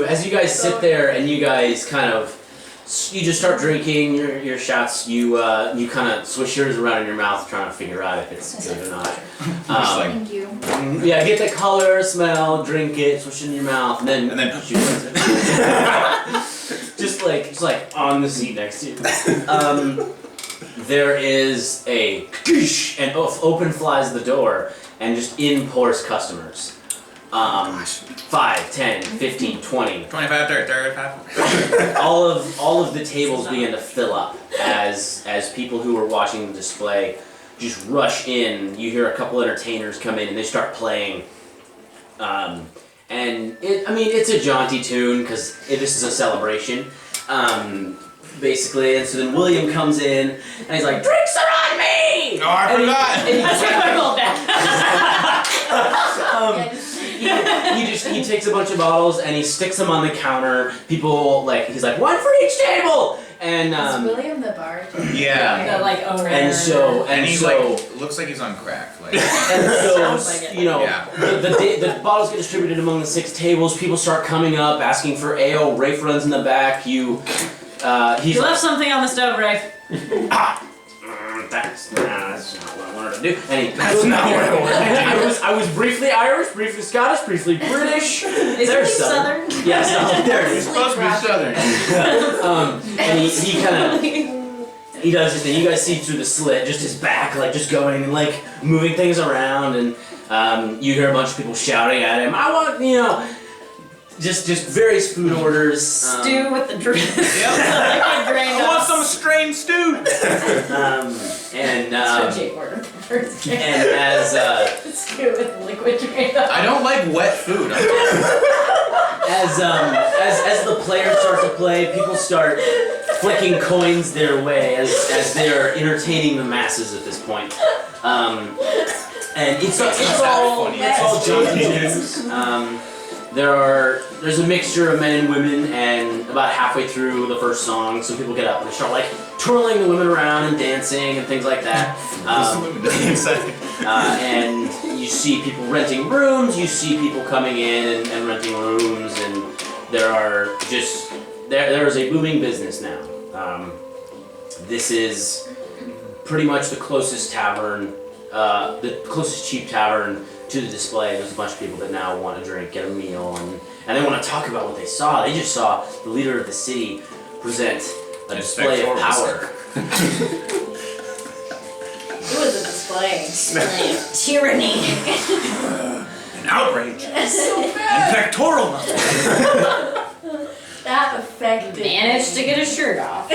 As you guys sit there and you guys kind of you just start drinking your shots. You kind of swish yours around in your mouth, trying to figure out if it's good or not. Thank you. Yeah, get the color, smell, drink it, swish it in your mouth, and then shoot it. just like on the seat next to you. There is a koosh, and open flies the door, and just in pours customers. 5, 10, 15, 20. 25, 30, 35. all of the tables begin to fill up as people who are watching the display just rush in. You hear a couple entertainers come in and they start playing. And it's a jaunty tune because this is a celebration, basically. And so then William comes in and he's like, "Drinks are on me!" Oh, I forgot. He takes a bunch of bottles and he sticks them on the counter. People he's like, "1 for each table!" And Is William the bartender? Yeah. The owner. And he looks like he's on crack. Like. And so, Sounds like it. Yeah. the bottles get distributed among the 6 tables. People start coming up, asking for ale. Rafe runs in the back. He's You left something on the stove, Rafe. That's not what I wanted to do. And That's not what I wanted to do. I was briefly Irish, briefly Scottish, briefly British. Is There's he Southern? Yes, there it He's is. supposed to be southern. And he kind of he does his thing. You guys see through the slit, just his back, just going and moving things around, and you hear a bunch of people shouting at him. I want just various food orders. Stew with the drink. I want some strained stew. And That's what Jake ordered first. and as Stew with liquid drain. I don't like wet food. as the players start to play, people start flicking coins their way as they're entertaining the masses at this point. And it's all jaunty tunes. There's a mixture of men and women, and about halfway through the first song, some people get up and they start twirling the women around and dancing and things like that. And you see people renting rooms, you see people coming in and renting rooms, and there is a booming business now. This is pretty much the closest tavern, the closest cheap tavern to the display. There's a bunch of people that now want to drink, get a meal, and they want to talk about what they saw. They just saw the leader of the city present a display of power. It was a display. Tyranny. An outrage. And pectoral muscles. That affected Managed to get his shirt off.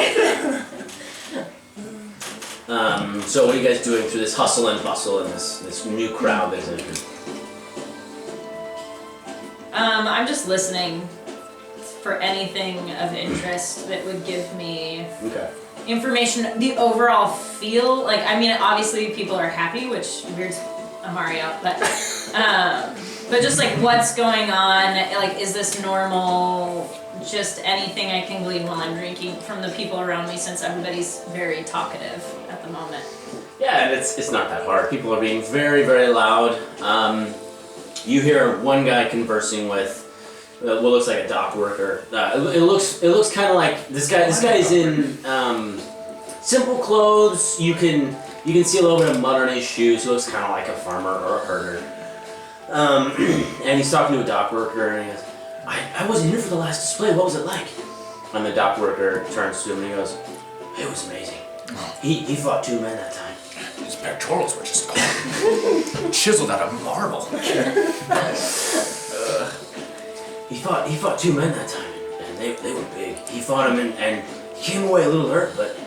So what are you guys doing through this hustle and bustle and this new crowd that is entered? I'm just listening for anything of interest that would give me Okay. information, the overall feel. Obviously people are happy, which weirds Amari out, but just what's going on, is this normal? Just anything I can glean while I'm drinking from the people around me, since everybody's very talkative at the moment. Yeah, and it's not that hard. People are being very, very loud. You hear one guy conversing with what looks like a dock worker. It looks kind of like this guy. This guy is in simple clothes. You can see a little bit of mud on his shoes. He looks kind of like a farmer or a herder. And he's talking to a dock worker, and he goes, I wasn't here for the last display. What was it like? And the dock worker turns to him and he goes, "It was amazing. He fought 2 men that time. His pectorals were just chiseled out of marble. He fought 2 men that time, and they were big. He fought him and he came away a little hurt, but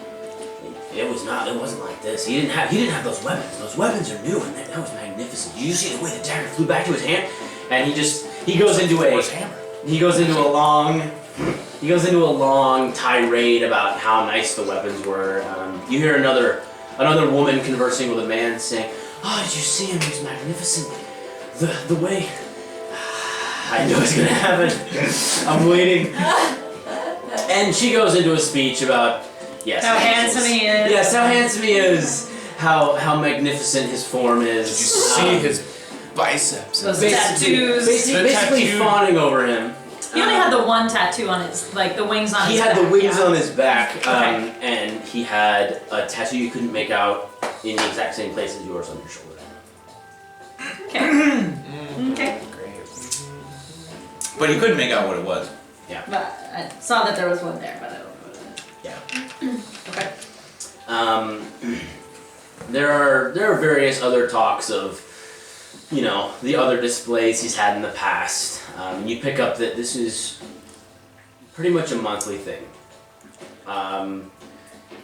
it wasn't like this. He didn't have those weapons. Those weapons are new, and that was magnificent. Did you see the way the dagger flew back to his hand? And he goes into a long tirade about how nice the weapons were. You hear another woman conversing with a man saying, "Oh, did you see him? He was magnificent. The way I know it's gonna happen. I'm waiting." And she goes into a speech about how handsome he is. Yes, how handsome he is. How magnificent his form is. Did you see his biceps? Those tattoos. Basically fawning over him. He only had the one tattoo on his, like the wings on his back. He had the wings yeah. on his back, Okay. and he had a tattoo you couldn't make out in the exact same place as yours on your shoulder. Okay. Okay. Great. But he couldn't make out what it was. But I saw that there was one there, but I don't know what it is. Yeah. Okay. There are various other talks of, the other displays he's had in the past. You pick up that this is pretty much a monthly thing.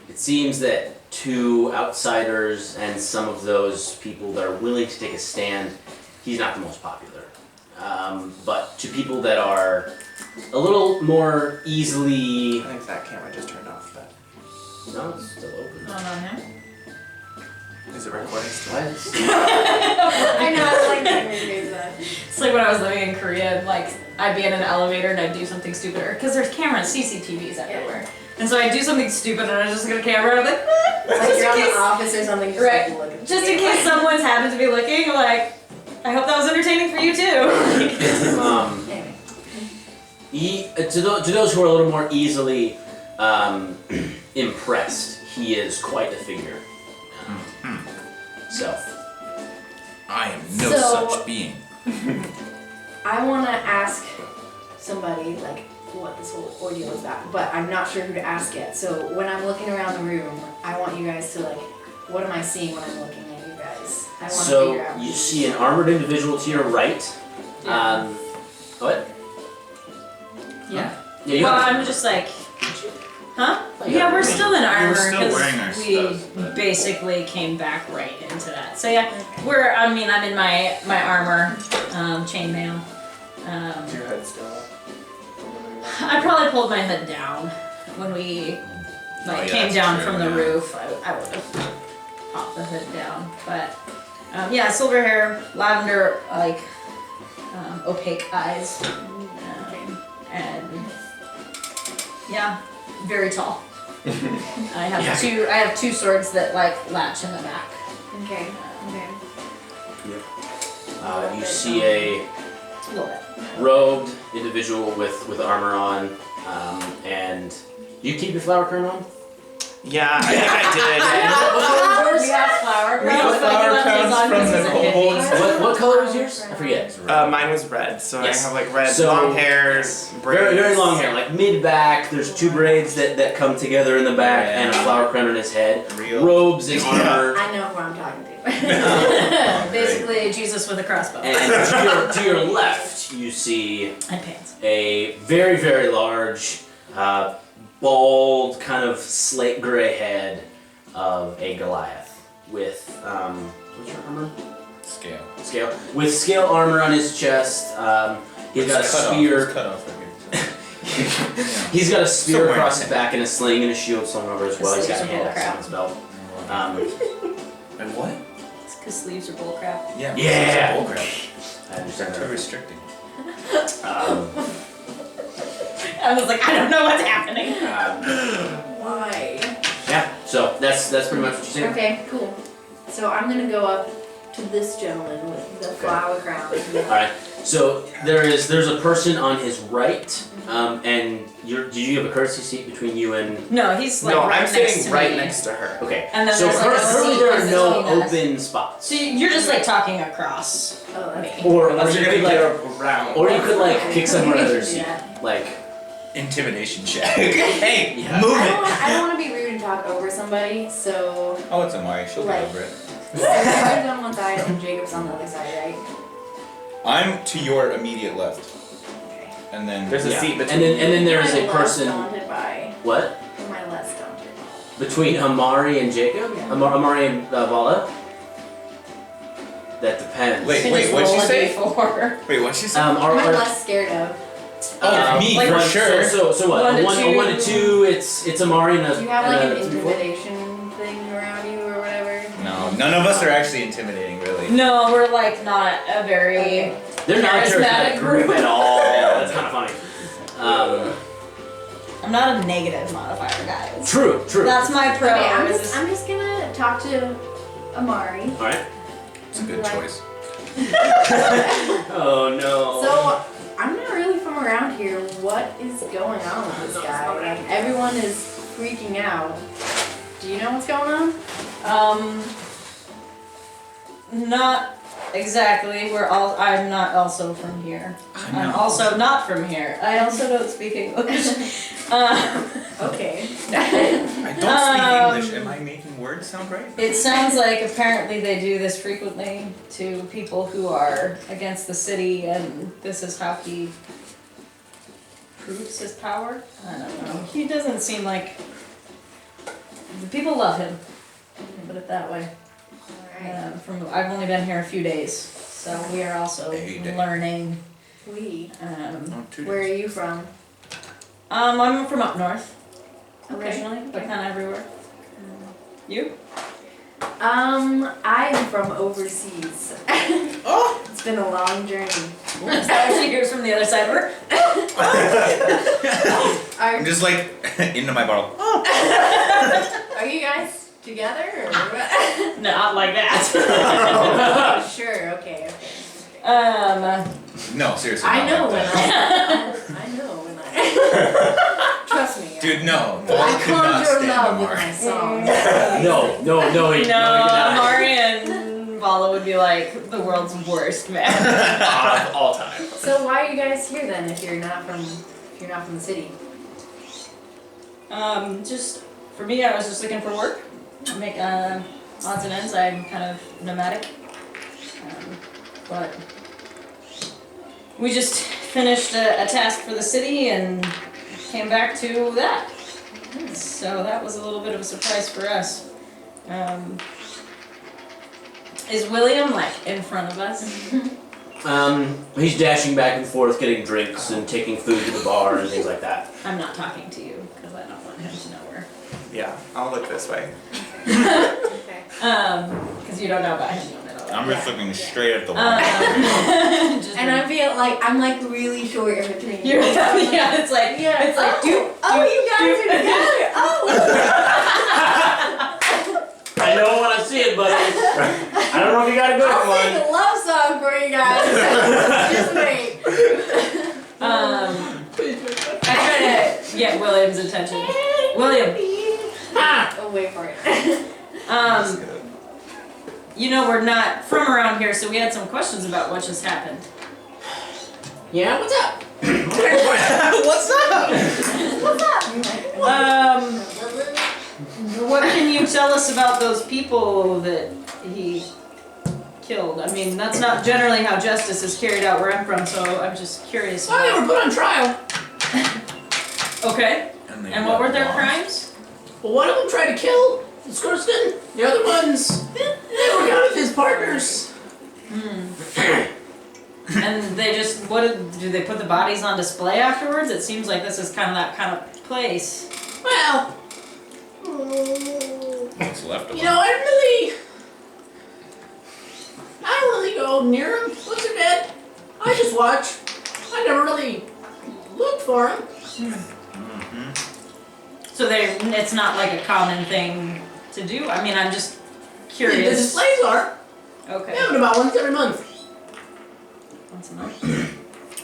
It seems that to outsiders and some of those people that are willing to take a stand, he's not the most popular. But to people that are a little more easily... I think that camera just turned off, but No, it's still open. Hold on here. is it recording still? I know, I was like, that. It's like when I was living in Korea, like I'd be in an elevator and I'd do something stupider because there's cameras, CCTVs everywhere. And so I'd do something stupid and I'd just get a camera and I'm like, Like you're on the office or something, just right. like looking. Just in case someone's happened to be looking, like, I hope that was entertaining for you too. Anyway. To those who are a little more easily impressed, he is quite a figure. So, I am no So- such being. I want to ask somebody like what this whole ordeal is about, but I'm not sure who to ask yet. So when I'm looking around the room, I want you guys to like, what am I seeing when I'm looking at you guys? I want to figure out. you see an armored individual to your right. Yeah. What? Yeah. Yeah, you Well, have- I'm just like, huh? Oh, yeah, Yeah, we're still in armor still wearing our because we stuff, but- basically came back right into that. So yeah, I'm in my armor, chainmail. Is your head still up? I probably pulled my hood down when we yeah, came that's down true, from the yeah. roof. I would have popped the hood down, but yeah, silver hair, lavender, like opaque eyes, and yeah, very tall. I have two swords that like latch in the back. Okay. Okay. you see a A little bit. robed individual with armor on, and you keep your flower crown on? Yeah, I think I We have flower We have crowns, but flower he left his crowns on from 'cause the he's a kobolds. hippie. What color was yours? I forget. did. Mine was red, so Yes. I have like red, So- long hair, braids. Very, very long hair, like mid-back. There's 2 braids that come together in the back, and a flower crown on his head. Real. Robes and armor. I know who I'm talking to. Basically, Jesus with a crossbow And to your left, you see and pants. a very, very large, bald, kind of slate gray head of a Goliath with, what's your armor? Scale. Scale. With scale armor on his chest. He's got a spear. Cut off right here. He's got a spear Somewhere across in his back and a sling and a shield slung over as well. He's got a Sleeves are hand axe on his belt. And what? It's because sleeves are bullcrap. Yeah. Yeah. Bullcrap. I understand Too that. restricting. I was like, I don't know what's happening. Why? Yeah, so that's pretty much what you see. Okay, cool. So I'm gonna go up to this gentleman with the flower crown. Alright, so there's a person on his right, and do you have a courtesy seat between you and... No, he's like No, right I'm next sitting to right me. next to her. Okay, And then so there's, like, a currently seat there are in no between us. open spots. So you're just like talking across Oh, that's me. Or Unless you you're could gonna like, get around. or you could like pick somewhere other seat. Yeah. Like, Intimidation check. Hey, Yeah. move I it. don't want to be rude and talk over somebody, so Oh, it's Amari. She'll Like- get over it. Sarah's on one side and Jacob's on the other side, right? I'm to your immediate left. Okay. And then There's a seat between. And then there's a Am I less person. daunted by? What? Am I less daunted? Between Amari and Jacob? Yeah. Amari and Vallah? That depends. Wait, You just what'd she roll a say? D4. Wait, what'd she say? Am I less scared of? Oh, me like for one- sure. So what? One to A 1 to two. 2, it's Amari and a. Do you have like and an a 3-4? intimidation thing around you or whatever? No, none of us are actually intimidating, really. No, we're like not a very. Okay. They're not a Charismatic charismatic group group. at all. That's kind of funny. I'm not a negative modifier, guys. True. That's my pro. Okay, I'm is just gonna talk to Amari. Alright. It's a good choice. Oh no. So, I'm not really from around here. What is going on with this guy? Like, everyone is freaking out. Do you know what's going on? Not exactly. I'm not also from here. I'm also not from here. I also don't speak English. Okay. I don't speak English. Am I making words sound right? It sounds like apparently they do this frequently to people who are against the city, and this is how he proves his power. I don't know. He doesn't seem like the people love him. Put it that way. Alright. I've only been here a few days, so we are also A day. learning. Oh, 2 Where are days. you from? I'm from up north Okay. originally, but kind of everywhere. You? I'm from overseas. Oh! It's been a long journey. So she hears from the other side of her. I'm just like into my bottle. Are you guys together or Not like that. oh, sure, okay. No, seriously. I not know like when that. I know when I trust me. Dude, no. I could not conjure stand love with Amari. my songs. No, he No, cannot. Amari and Vallah would be like the world's worst man. Of all time. So why are you guys here then if you're not from the city? Just for me, I was just looking for work. I make odds and ends. I'm kind of nomadic, but we just finished a task for the city and came back to that. So that was a little bit of a surprise for us. Is William like in front of us? He's dashing back and forth, getting drinks and taking food to the bar and things like that. I'm not talking to you because I don't want him to know where. Yeah, I'll look this way. Okay. Because you don't know about him. You don't know I'm just looking straight at the wall. just And I feel like I'm like really short in between. You're, yeah, it's like, Yeah. it's like, you guys are together. Oh. I know when I see it, buddy. I don't know if you got a good I'll one. sing a love song for you guys. Just wait. I try to get William's attention. William, Oh, wait for it. That's good. you know we're not from around here, so we had some questions about what just happened. Yeah, what's up? What's up? What's up? What can you tell us about those people that he killed? I mean, that's not generally how justice is carried out where I'm from, so I'm just curious. Well, they were put on trial. Okay, they and what were their got crimes? Well, one of them tried to kill Skurston. The other ones, they were kind of his partners. And they just, do they put the bodies on display afterwards? It seems like this is kind of that kind of place. Well, What's left of you know, I don't really go near him. What's in bed? I just watch. I never really looked for him. So it's not like a common thing to do? I mean, I'm just The curious. displays are. Okay. They happen about once every month. Once a month.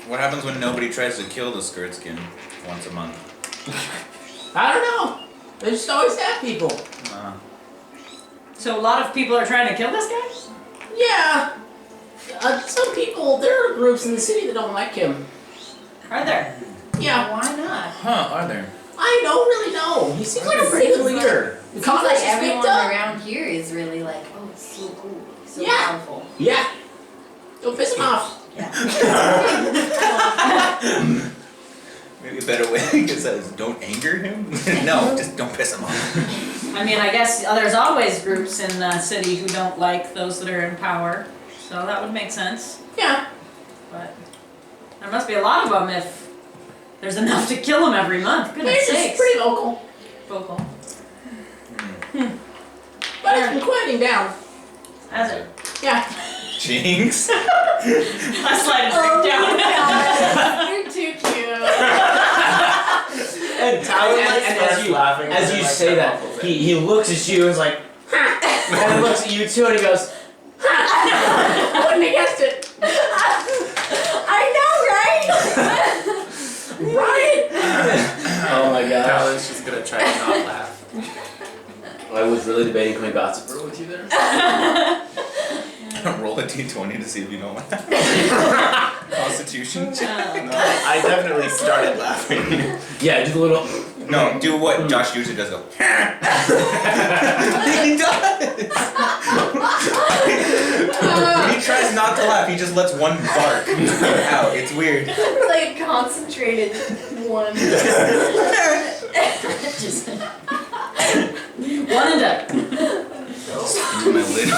What happens when nobody tries to kill the skirt skin once a month? I don't know. They just always have people. So a lot of people are trying to kill this guy? Yeah. Some people, there are groups in the city that don't like him. Are there? Yeah. Why not? Huh, are there? I don't really know. He seems like a pretty good leader. The Seems Congress like is everyone picked up. around here is really like, oh, it's so cool, so Yeah. powerful. Yeah. Don't piss him off. Yeah. Maybe a better way is don't anger him. No, just don't piss him off. I mean, I guess there's always groups in the city who don't like those that are in power, so that would make sense. Yeah. But there must be a lot of them if there's enough to kill them every month. Goodness sakes. It's pretty vocal. Vocal. But it's been quieting down. Has it? Yeah. Jinx. I slide it down. God. You're too cute. And Talon as you say that, he looks at you and is like, and then looks at you too and he goes, I wouldn't have guessed it. I know, right? Right? oh my god. Talon's just gonna try to not laugh. I was really debating playing Gossip with you there. Roll a d20 to see if you don't laugh. Constitution check. No, I definitely started laughing. Yeah, do the little. No, do what Josh usually does. Go. He does. When he tries not to laugh, he just lets one bark out. It's weird. Like a concentrated one. Just one and done. My lid.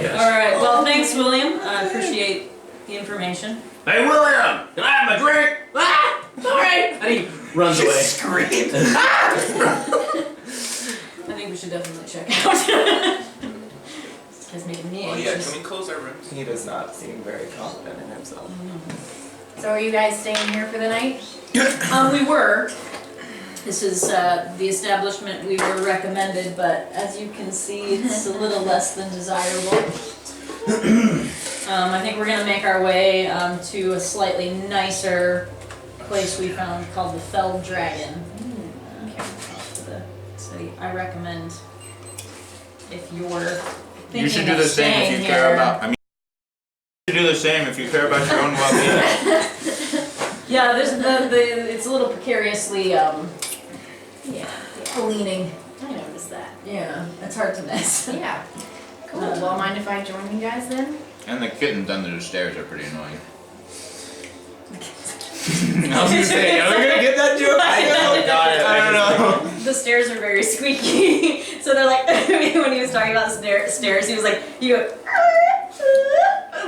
Alright, well thanks William. I appreciate the information. Hey William, can I have my drink? Ah, sorry. And he runs away. Screams. I think we should definitely check out. This guy's making me Oh yeah, anxious. can we close our rooms? He does not seem very confident in himself. So are you guys staying here for the night? We were. This is the establishment we were recommended, but as you can see, it's a little less than desirable. I think we're gonna make our way to a slightly nicer place we found called the Fell Dragon. For the city. I recommend if you're thinking You should do of the same staying if you here. care about. I mean, you should do the same if you care about your own well-being. Yeah, there's it's a little precariously leaning. I noticed that. Yeah, it's hard to miss. Yeah. Cool. Well, mind if I join you guys then? And the kittens under the stairs are pretty annoying. I was gonna say, are we gonna get that joke? I don't know. The stairs are very squeaky, so they're like when he was talking about stairs, he was like, you go,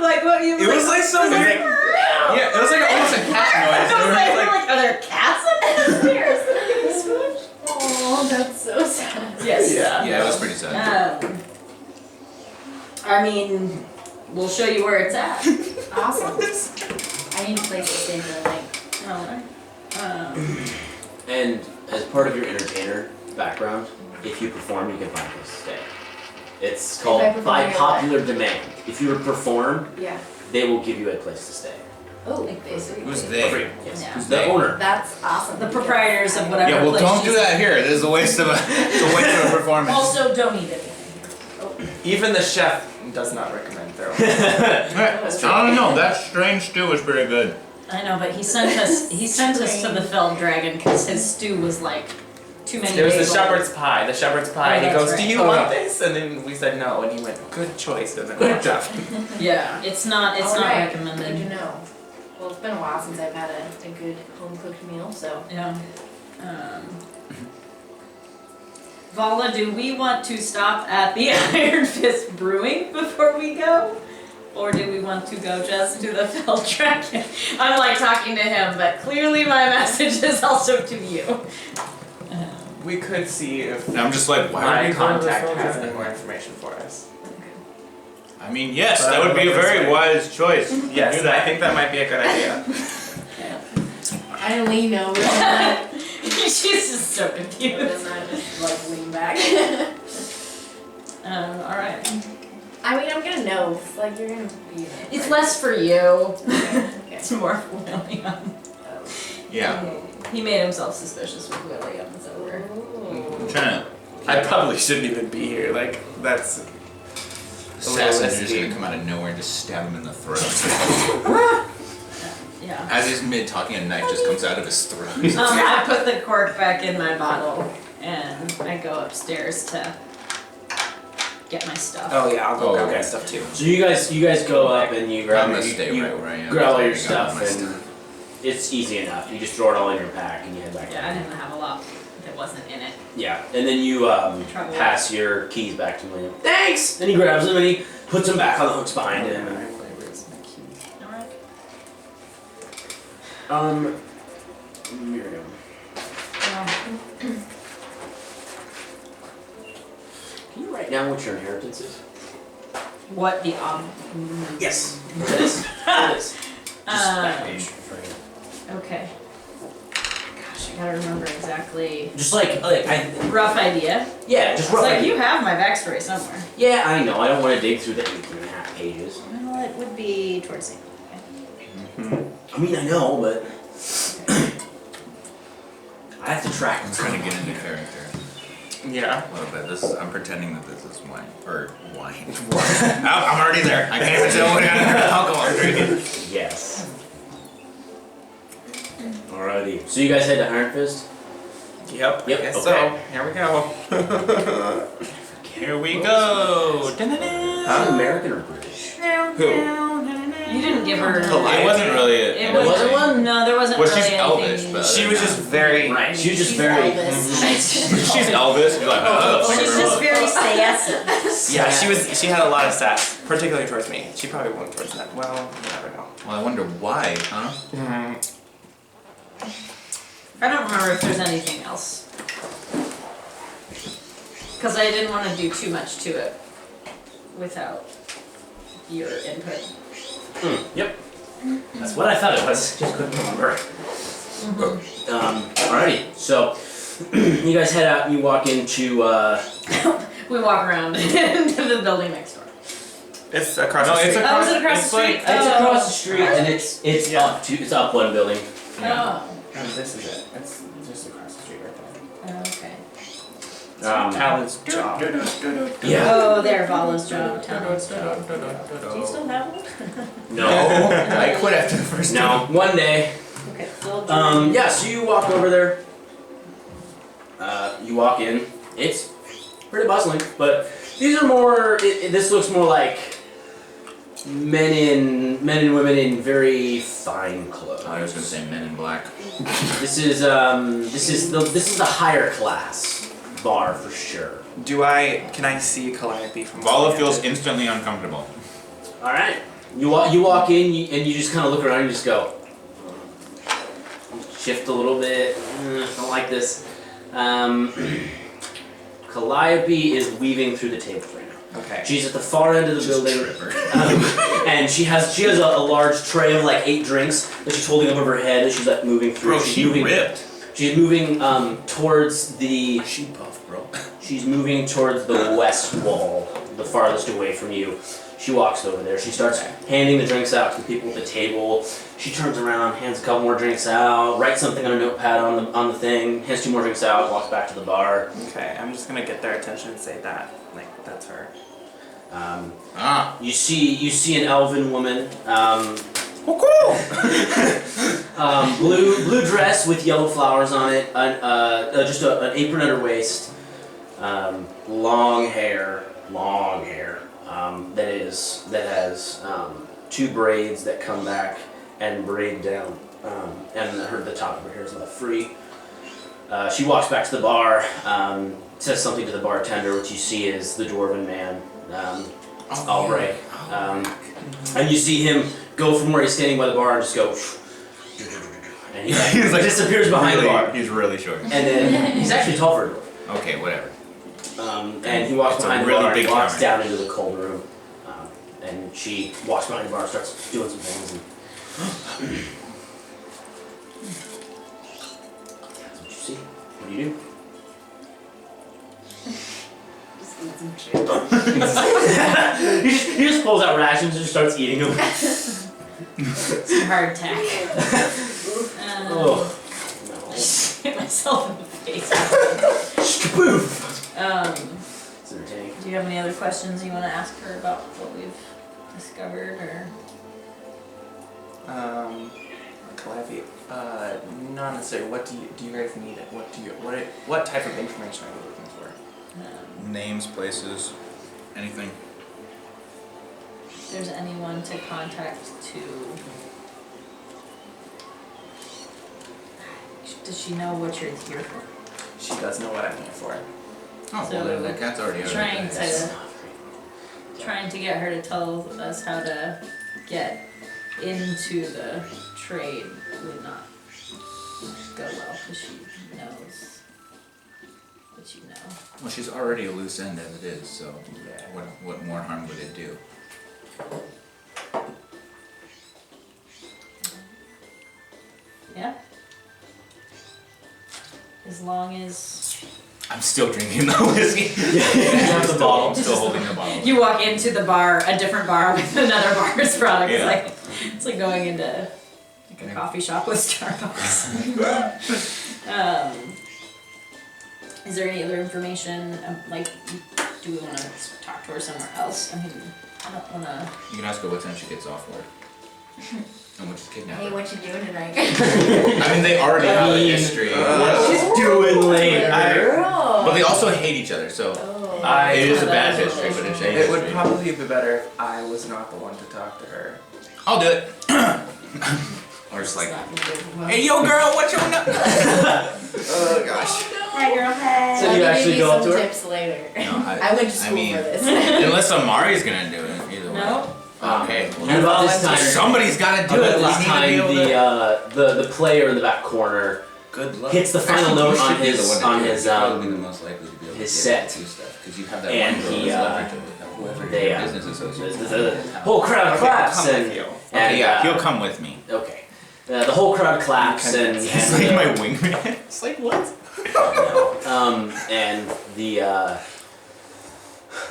like what you. It was like some weird. Yeah, it was like almost a cat noise. I was like, It was like, are there cats up the stairs that are getting squished? Oh, that's so sad. Yes. yeah, it was pretty sad. I mean, we'll show you where it's at. Awesome. I need a place to stay for the night. Alright. And as part of your entertainer background, if you perform, you can find a place to stay. It's I called perform, by I get popular demand. If you perform, Yeah. they will give you a place to stay. Oh, like this. Who's For they? free. Yes. Yeah. Who's the owner? That's awesome. The proprietors of whatever. Yeah, well, place don't do she's that here. This is a waste of a performance. Also, don't eat anything. Even the chef does not recommend throwing. I don't know. That strange stew was pretty good. I know, but he sent us to the Fell Dragon because his stew was like too many It was days the old. shepherd's pie. The shepherd's pie. Oh, And he that's goes, right. "Do you Oh, want no. this?" And then we said no, and he went, "Good choice." And then Good job. Yeah, it's not Alright, recommended. Good to know. Well, it's been a while since I've had a good home cooked meal, so. Yeah. Vallah, do we want to stop at the Iron Fist Brewing before we go? Or do we want to go just to the Fell Dragon? I'm like talking to him, but clearly my message is also to you. We could see if And I'm just like, why my would we go to the contact Fell has Dragon? any more information for us. I mean, yes, But that would be a this very way. wise choice. Yes, Do that. I think that might be a good idea. I lean over and She's just so I confused. just like lean back. Alright. I mean, I'm gonna know. It's like you're gonna be there. It's less for you. Okay. It's more for William. Yeah. He made himself suspicious with William, so we're... I'm trying to. I probably shouldn't even be here. Like that's. Assassin's just gonna come out of nowhere and just stab him in the throat. Yeah. As he's mid talking, a knife just comes out of his throat. I put the cork back in my bottle and I go upstairs to get my stuff. Oh yeah, I'll go Oh, grab okay. that stuff too. So you guys go up and you grab I'm gonna you, stay you right where I am. grab all your I got stuff my and it's easy enough. You just throw it all in your pack and you head back. Yeah, I didn't have a lot that wasn't in it. Yeah, and then you pass your keys back to William. Thanks! And he grabs them and he puts them back on the hooks behind him. Alright. Miriam. Can you write down what your inheritance is? What the Yes. It is. It is. Just back page for you. Okay. Gosh, I gotta remember exactly. Just like I. Rough idea. Yeah, just It's rough. like idea. you have my backstory somewhere. Yeah, I know. I don't want to dig through the 18.5 pages. Well, it would be towards the end. I mean, I know, but I have to track. I'm trying to get into character Yeah. a little bit. I'm pretending that this is wine. Or wine. I'm already there. I can't even tell what alcohol I'm drinking. Yes. Alrighty. So you guys head to Iron Fist? Yep. Yep, I guess okay. so. Here we go. Here we go. Is it American or British? Who? You didn't give her. It wasn't really It a. wasn't one. No, there wasn't Well, really she's Elvish, anything. but- She was just very. Right. She was just She's very. Elvis. She's Elvis. You're like, oh. She's just very sassy. Yeah, she had a lot of sass, particularly towards me. She probably won't towards that. Well, you never know. Well, I wonder why, huh? I don't remember if there's anything else. Because I didn't want to do too much to it without your input. Yep. That's what I thought it was. Just couldn't remember. Alrighty. So you guys head out and you walk into. We walk around into the building next door. It's across No, the it's street. Oh, is it across It's the like- street? It's Oh. across the street and it's Yeah. up one building. Oh. Oh, this is it. It's just across the street right there. Okay. Talon's job. Yeah. Oh, there, Vallah's job, Talon's job. Do you still have one? No. I quit after the first No. One day. Okay, little Yeah. So you walk over there. You walk in. It's pretty bustling, but these are more. This looks more like men and women in very fine clothes. I was gonna say Men in Black. This is the higher class bar for sure. Can I see Calliope from Vallah feels instantly uncomfortable. All right. You walk in and you just kind of look around and you just go. Shift a little bit. Don't like this. Calliope is weaving through the tables right now. Okay. She's at the far end of the building, and she has a large tray of like 8 drinks that she's holding above her head. And she's like moving through. Bro, she's she moving, ripped. She's moving towards the. She buff, bro. She's moving towards the west wall, the farthest away from you. She walks over there. She starts handing the drinks out to the people at the table. She turns around, hands a couple more drinks out, writes something on a notepad on the thing, hands 2 more drinks out, walks back to the bar. Okay, I'm just gonna get their attention and say that. Like, that's her. You see an elven woman. Blue dress with yellow flowers on it. Just an apron at her waist. Long hair. That has 2 braids that come back and braid down. And the top of her hair is left free. She walks back to the bar, says something to the bartender, which you see is the dwarven man, Albright. And you see him go from where he's standing by the bar and just go, and he like disappears behind the bar. He's really short. And then he's actually tall for a dwarf. Okay, whatever. And he walks It's a behind the really bar, and big walks counter. down into the cold room, and she walks behind the bar, starts doing some things. And that's what you see. What do you do? Just eat some chips. He just pulls out rations and just starts eating them. It's a hard tack. Oh. Hit myself in the face. Skaboof! It's entertaining. Do you have any other questions you want to ask her about what we've discovered, or? Calliope. Not necessarily. What do you guys need? What type of information are you looking for? Names, places, anything. If there's anyone to contact to Does she know what you're here for? She does know what I'm here for. Oh, So, well, then that cat's already out. Trying to get her to tell us how to get into the trade would not go well because she knows what you know. Well, she's already a loose end as it is, so Yeah. what more harm would it do? Yeah? As long as I'm still drinking the whiskey. have the bottle. I'm still holding the bottle. you walk into the bar, a different bar with another bar's product, Yeah. it's like going into like a coffee shop with Starbucks. Is there any other information, like, do we want to talk to her somewhere else? I mean, I don't want to... You can ask her what time she gets off work. And which is kidnapped. Hey, what you doing tonight? I mean, they already have a history. What she's doing later. But they also hate each other, so Oh. it is a bad history, but it's a It would history. probably be better if I was not the one to talk to her. I'll do it. Or just like, It's not good. hey, yo, girl, what you know? Oh gosh. Hi, girl. Hey. So you actually go up to her? Tips later. No, I went to school mean, for this. unless Amari's gonna do it, either way. No? Okay. And about this time, Somebody's gotta do it. about this time, We need to be able to... the player in the back corner Good luck. hits the final Actually, note you on should be the his one to on do it. his You're probably the most likely to be able to his get set. into stuff because you have that And one girl he, that's leverage over whoever they, your business associate. the whole crowd Okay, claps I'll come and with you. Okay, and, yeah, he'll come with me. okay. The whole crowd claps and He's like my wingman. It's like what? and the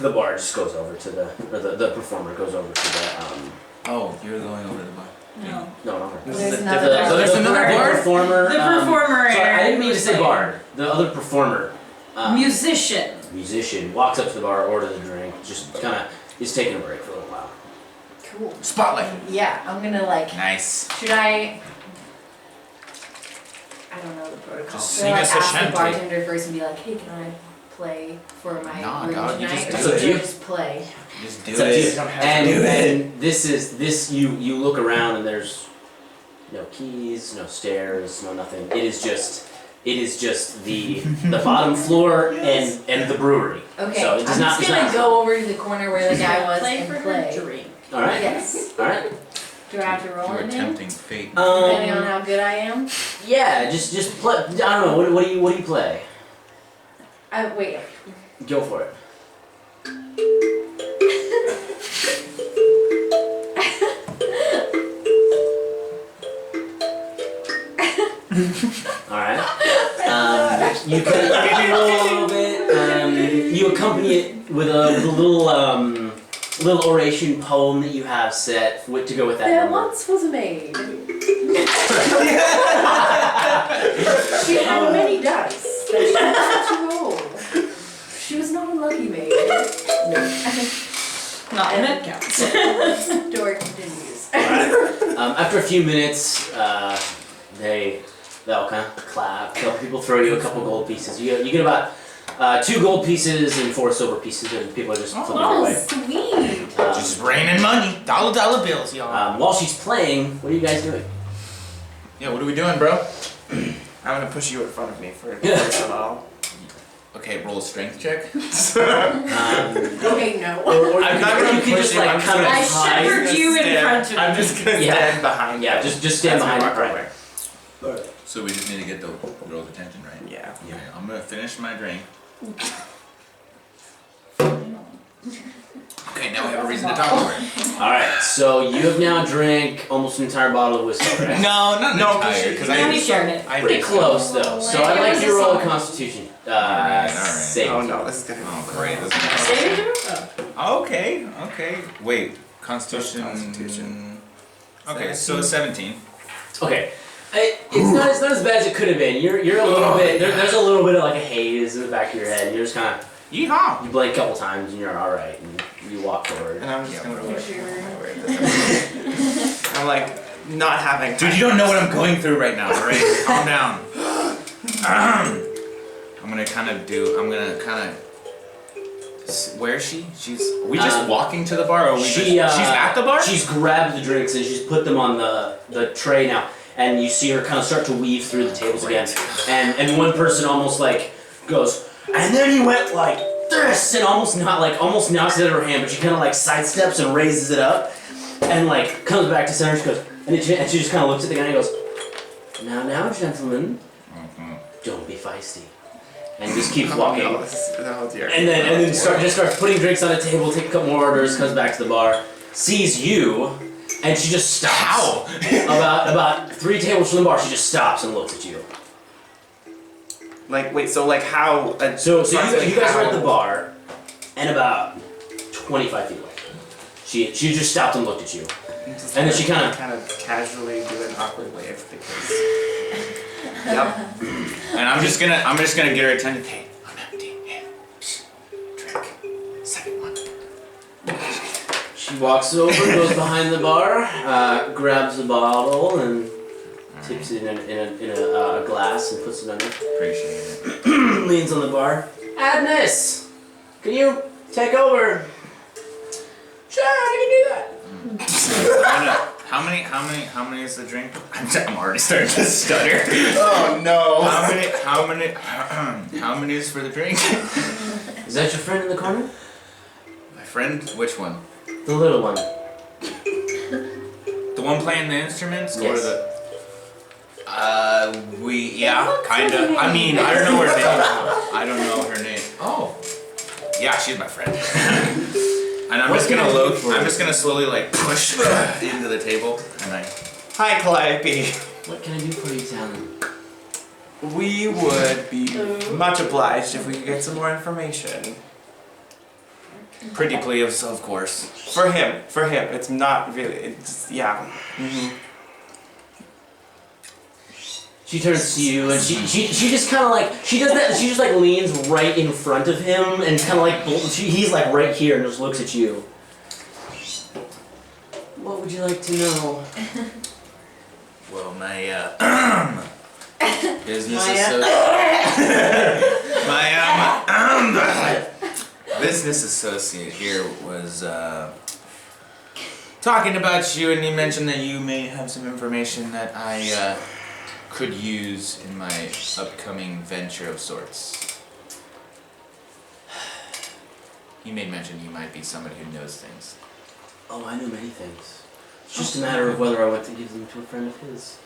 bar just goes over to the performer goes over to the Oh, you're going over to the bar. No. no. This There's is a another different- So there's another the bard? performer. The performer, Sorry, I didn't mean to was say saying. bard. The other performer. Musician. Musician walks up to the bar, orders a drink, just kind of is taking a break for a little while. Cool. Spotlight. Yeah, I'm gonna like. Nice. Should I? I don't know the protocol. Just Should I sing us a ask the shanty. bartender first and be like, hey, can I play for my Nah, room dog, you tonight? just Or do should I it. just play? Just do It's up to you. it. don't have And, to do it. and this you look around and there's no keys, no stairs, no nothing. It is just the bottom floor and the brewery. Okay, So it I'm does not. just it's gonna not- go over to the corner where the guy was Play and for play. her drink. All right. Yes. All right. Do I have to roll You're anything? tempting fate. Depending on how good I am? Yeah, just play. I don't know. What do you play? Wait. Go for it. All right. You can roll a little bit. You accompany it with a little oration poem that you have set to go with that There number. once was a maid. She had many dice that she had to roll. She was not a lucky maid. Not when it counts. Story continues. After a few minutes, they'll kind of clap. People throw you a couple gold pieces. You get about 2 gold pieces and 4 silver pieces, and people are just flipping your Oh, way. sweet. Just raining money. Dollar bills, y'all. While she's playing, what are you guys doing? Yeah, what are we doing, bro? I'm gonna push you in front of me for a while. Okay, roll a strength check. Okay, no. Or I'm not gonna you can push just you, like I'm just kind of gonna- I hide. shepherd you in front of I'm me. just gonna Yeah. stand behind Yeah, you. just stand As we behind walk her. away. So we just need to get the girl's attention, right? Yeah. Okay, I'm gonna finish my drink. Okay, now we have a reason to talk to her. All right, so you have now drank almost an entire bottle of whiskey, right? No, not No, entire, because Yeah, we I. shared it. Pretty close though. So I'd like you to roll a Constitution Alright. save. Oh no, this is gonna be Oh, great. This is Saving throw? Oh. Okay. Wait, Constitution. Okay, so 17. Okay. It's not as bad as it could have been. You're a little bit. There's a little bit of like a haze in the back of your head. You're just kind of. Yeehaw! You blink a couple times and you're all right, and you walk forward. And I'm just Yeah, gonna bro. push you away. I'm like not having. Dude, you don't know what I'm going through right now, alright? Calm down. I'm gonna kind of. Where is she? Are we just walking to the bar, or are we she's at the bar? She's grabbed the drinks and she's put them on the tray now. and you see her kind of start to weave through the tables again. And one person almost like goes, and then he went like this, and almost knocks it out of her hand, but she kind of like sidesteps and raises it up, and like comes back to center. She goes, and she just kind of looks at the guy and goes, now, gentlemen, don't be feisty. And just keeps walking. And then starts putting drinks on the table, take a couple more orders, comes back to the bar, sees you, and she just stops. How? about 3 tables from the bar, she just stops and looks at you. Like, wait, so like how? So you guys are at the bar, and about 25 feet away. She just stopped and looked at you. And then she kind of casually do an awkward wave because. Yep. And I'm just gonna get her attention. Hey, I'm empty. Hey, drink. Second one. She walks over, goes behind the bar, grabs a bottle, and tips it in a glass and puts it under. Appreciate it. Leans on the bar. Agnes, can you take over? Sure, I can do that. How many is the drink? I'm already starting to stutter. Oh no. How many is for the drink? Is that your friend in the corner? My friend? Which one? The little one. The one playing the instruments? Yes. Or the kinda. I mean, I don't know her name. I don't know her name. Oh. Yeah, she's my friend. And I'm just gonna slowly like push into the table and Hi, Calliope. What can I do for you, Talon? We would be much obliged if we could get some more information. Pretty please, of course. For him. It's not really. It's yeah. Mm-hmm. She turns to you and she just kind of like she does that. She just like leans right in front of him and kind of like he's like right here and just looks at you. What would you like to know? Well, my business business associate here was talking about you, and he mentioned that you may have some information that I could use in my upcoming venture of sorts. He made mention you might be somebody who knows things. Oh, I know many things. It's just a matter of whether I want to give them to a friend of his.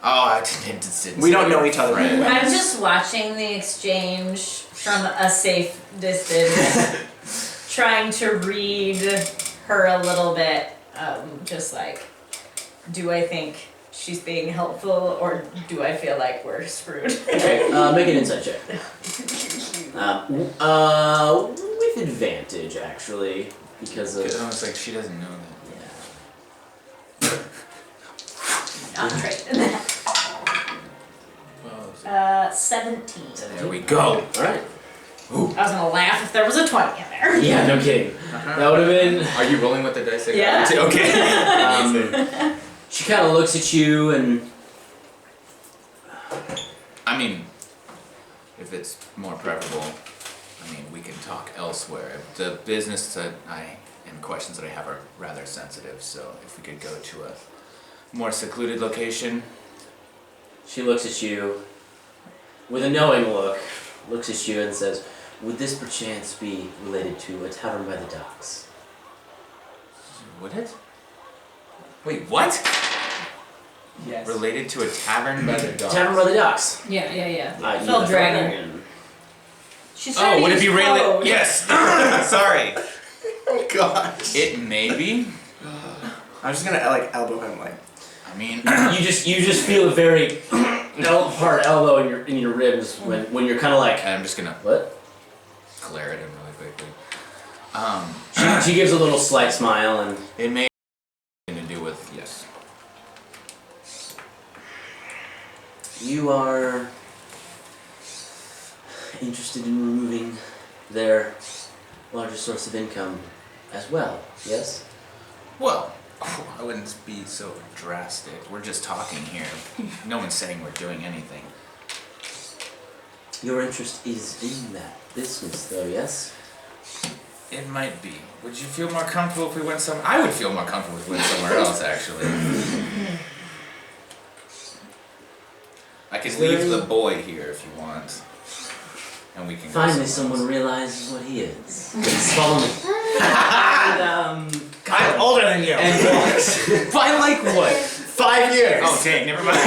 Oh, I didn't. We don't know each other. Right. I'm just watching the exchange from a safe distance, trying to read her a little bit. Just like, do I think she's being helpful, or do I feel like we're screwed? Okay, make an insight check. With advantage, actually, because of. I was like, she doesn't know that. Not right. 17. There we go. All right. Ooh. I was gonna laugh if there was a 20 in there. Yeah, no kidding. That would have been. Are you rolling with the dice? Yeah. Okay. She kind of looks at you and. I mean, if it's more preferable, we can talk elsewhere. The business that and questions that I have are rather sensitive, so if we could go to a more secluded location. She looks at you with a knowing look, looks at you and says, would this perchance be related to a tavern by the docks? Would it? Wait, what? Yes. Related to a tavern by the docks? Tavern by the docks. Yeah. You Fell the dragon. She's trying Oh, would to it be use related? code. Yes. Sorry. Oh gosh. It may be. I'm just gonna like elbow him like. You just feel a very hard elbow in your ribs when you're kind of like. I'm just gonna What? glare at him really quickly. She gives a little slight smile and. It may have to do with yes. You are interested in removing their largest source of income as well, yes? Well, I wouldn't be so drastic. We're just talking here. No one's saying we're doing anything. Your interest is in that business, though, yes? It might be. Would you feel more comfortable if we went somewhere? I would feel more comfortable if we went somewhere else, actually. leave the boy here if you want. And we can go Finally, somewhere someone realizes what he is. Please follow me. I'm older than you. And walks. By like what? 5 years. Oh dang, never mind.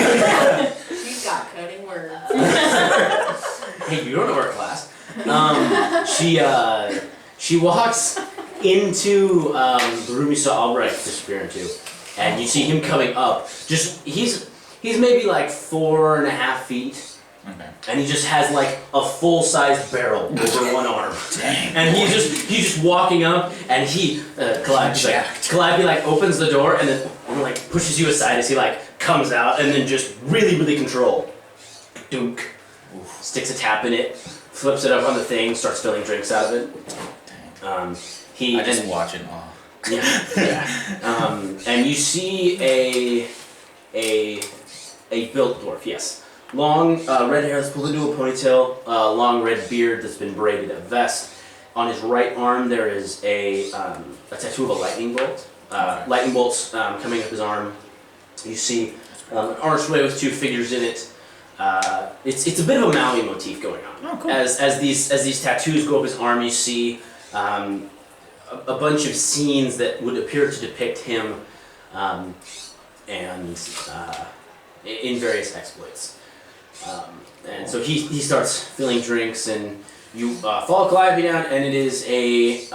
She's got coding words. Hey, you don't know her class. She walks into the room you saw Albrecht disappear into, and you see him coming up. He's maybe like 4.5 feet. Okay. And he just has like a full-sized barrel over one arm. Dang. And he's just walking up, and Calliope like opens the door and then like pushes you aside as he like comes out, and then just really control. Dunk. Sticks a tap in it, flips it up on the thing, starts filling drinks out of it. I just watch in awe. Yeah. And you see a built dwarf, yes. Long red hair that's pulled into a ponytail, long red beard that's been braided, a vest. On his right arm there is a tattoo of a lightning bolt. Lightning bolts coming up his arm. You see an archway with 2 figures in it. It's a bit of a Maui motif going on. Oh, cool. As these tattoos go up his arm, you see a bunch of scenes that would appear to depict him in various exploits. And so he starts filling drinks, and you follow Calliope down, and it is a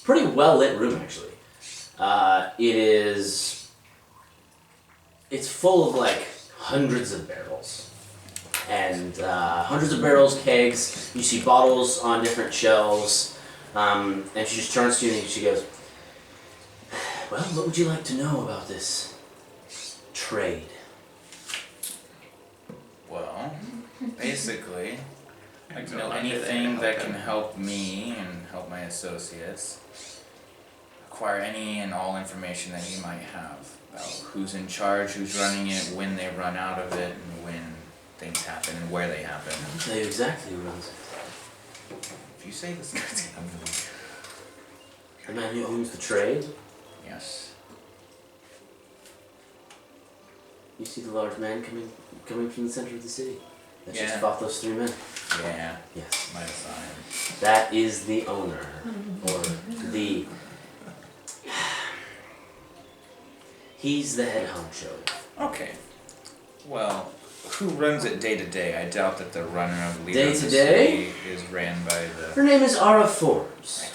pretty well lit room actually. It's full of like hundreds of barrels, and hundreds of barrels, kegs. You see bottles on different shelves, and she just turns to you and she goes, "Well, what would you like to know about this trade?" Well, basically, I'd like to know anything that can help me and help my associates. Acquire any and all information that you might have about who's in charge, who's running it, when they run out of it, and when things happen and where they happen. I'll tell you exactly who runs it. If you say this, I'm gonna... The man who owns the trade. Yes. You see the large man coming from the center of the city. That Yeah. just fought those 3 men. Yeah. Yes. Might have saw him. That is the owner, or the. He's the head honcho. Okay. Well, who runs it day to day? I doubt that the runner of leader Day of to the day? city is ran by the... Her name is Ara Forbes.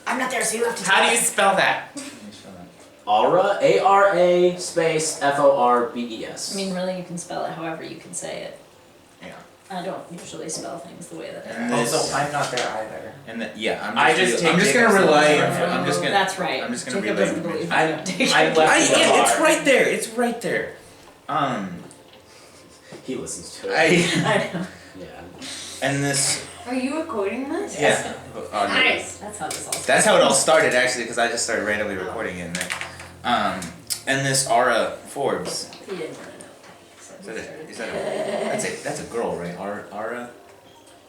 I'm not there, so you have to. How do you spell that? Ara, A-R-A space F-O-R-B-E-S. I mean, really, you can spell it however you can say it. Yeah. I don't usually spell things the way that And they're. this- Also, I'm not there either. And the, yeah, I'm I just, just I'm take just gonna Jacob's rely. number. I'm just gonna. That's right. I'm just gonna Jacob relay doesn't believe information. you don't take I it. left I, the bar. it's right there. It's right there. He listens to it. I know. Yeah. And this. Are you recording this? Yeah. Oh, no. Nice. That's how this all started. That's how it all started, actually, because I just started randomly recording it in there. And this Ara Forbes. He didn't want to know. So he started. That's a girl, right? Ara.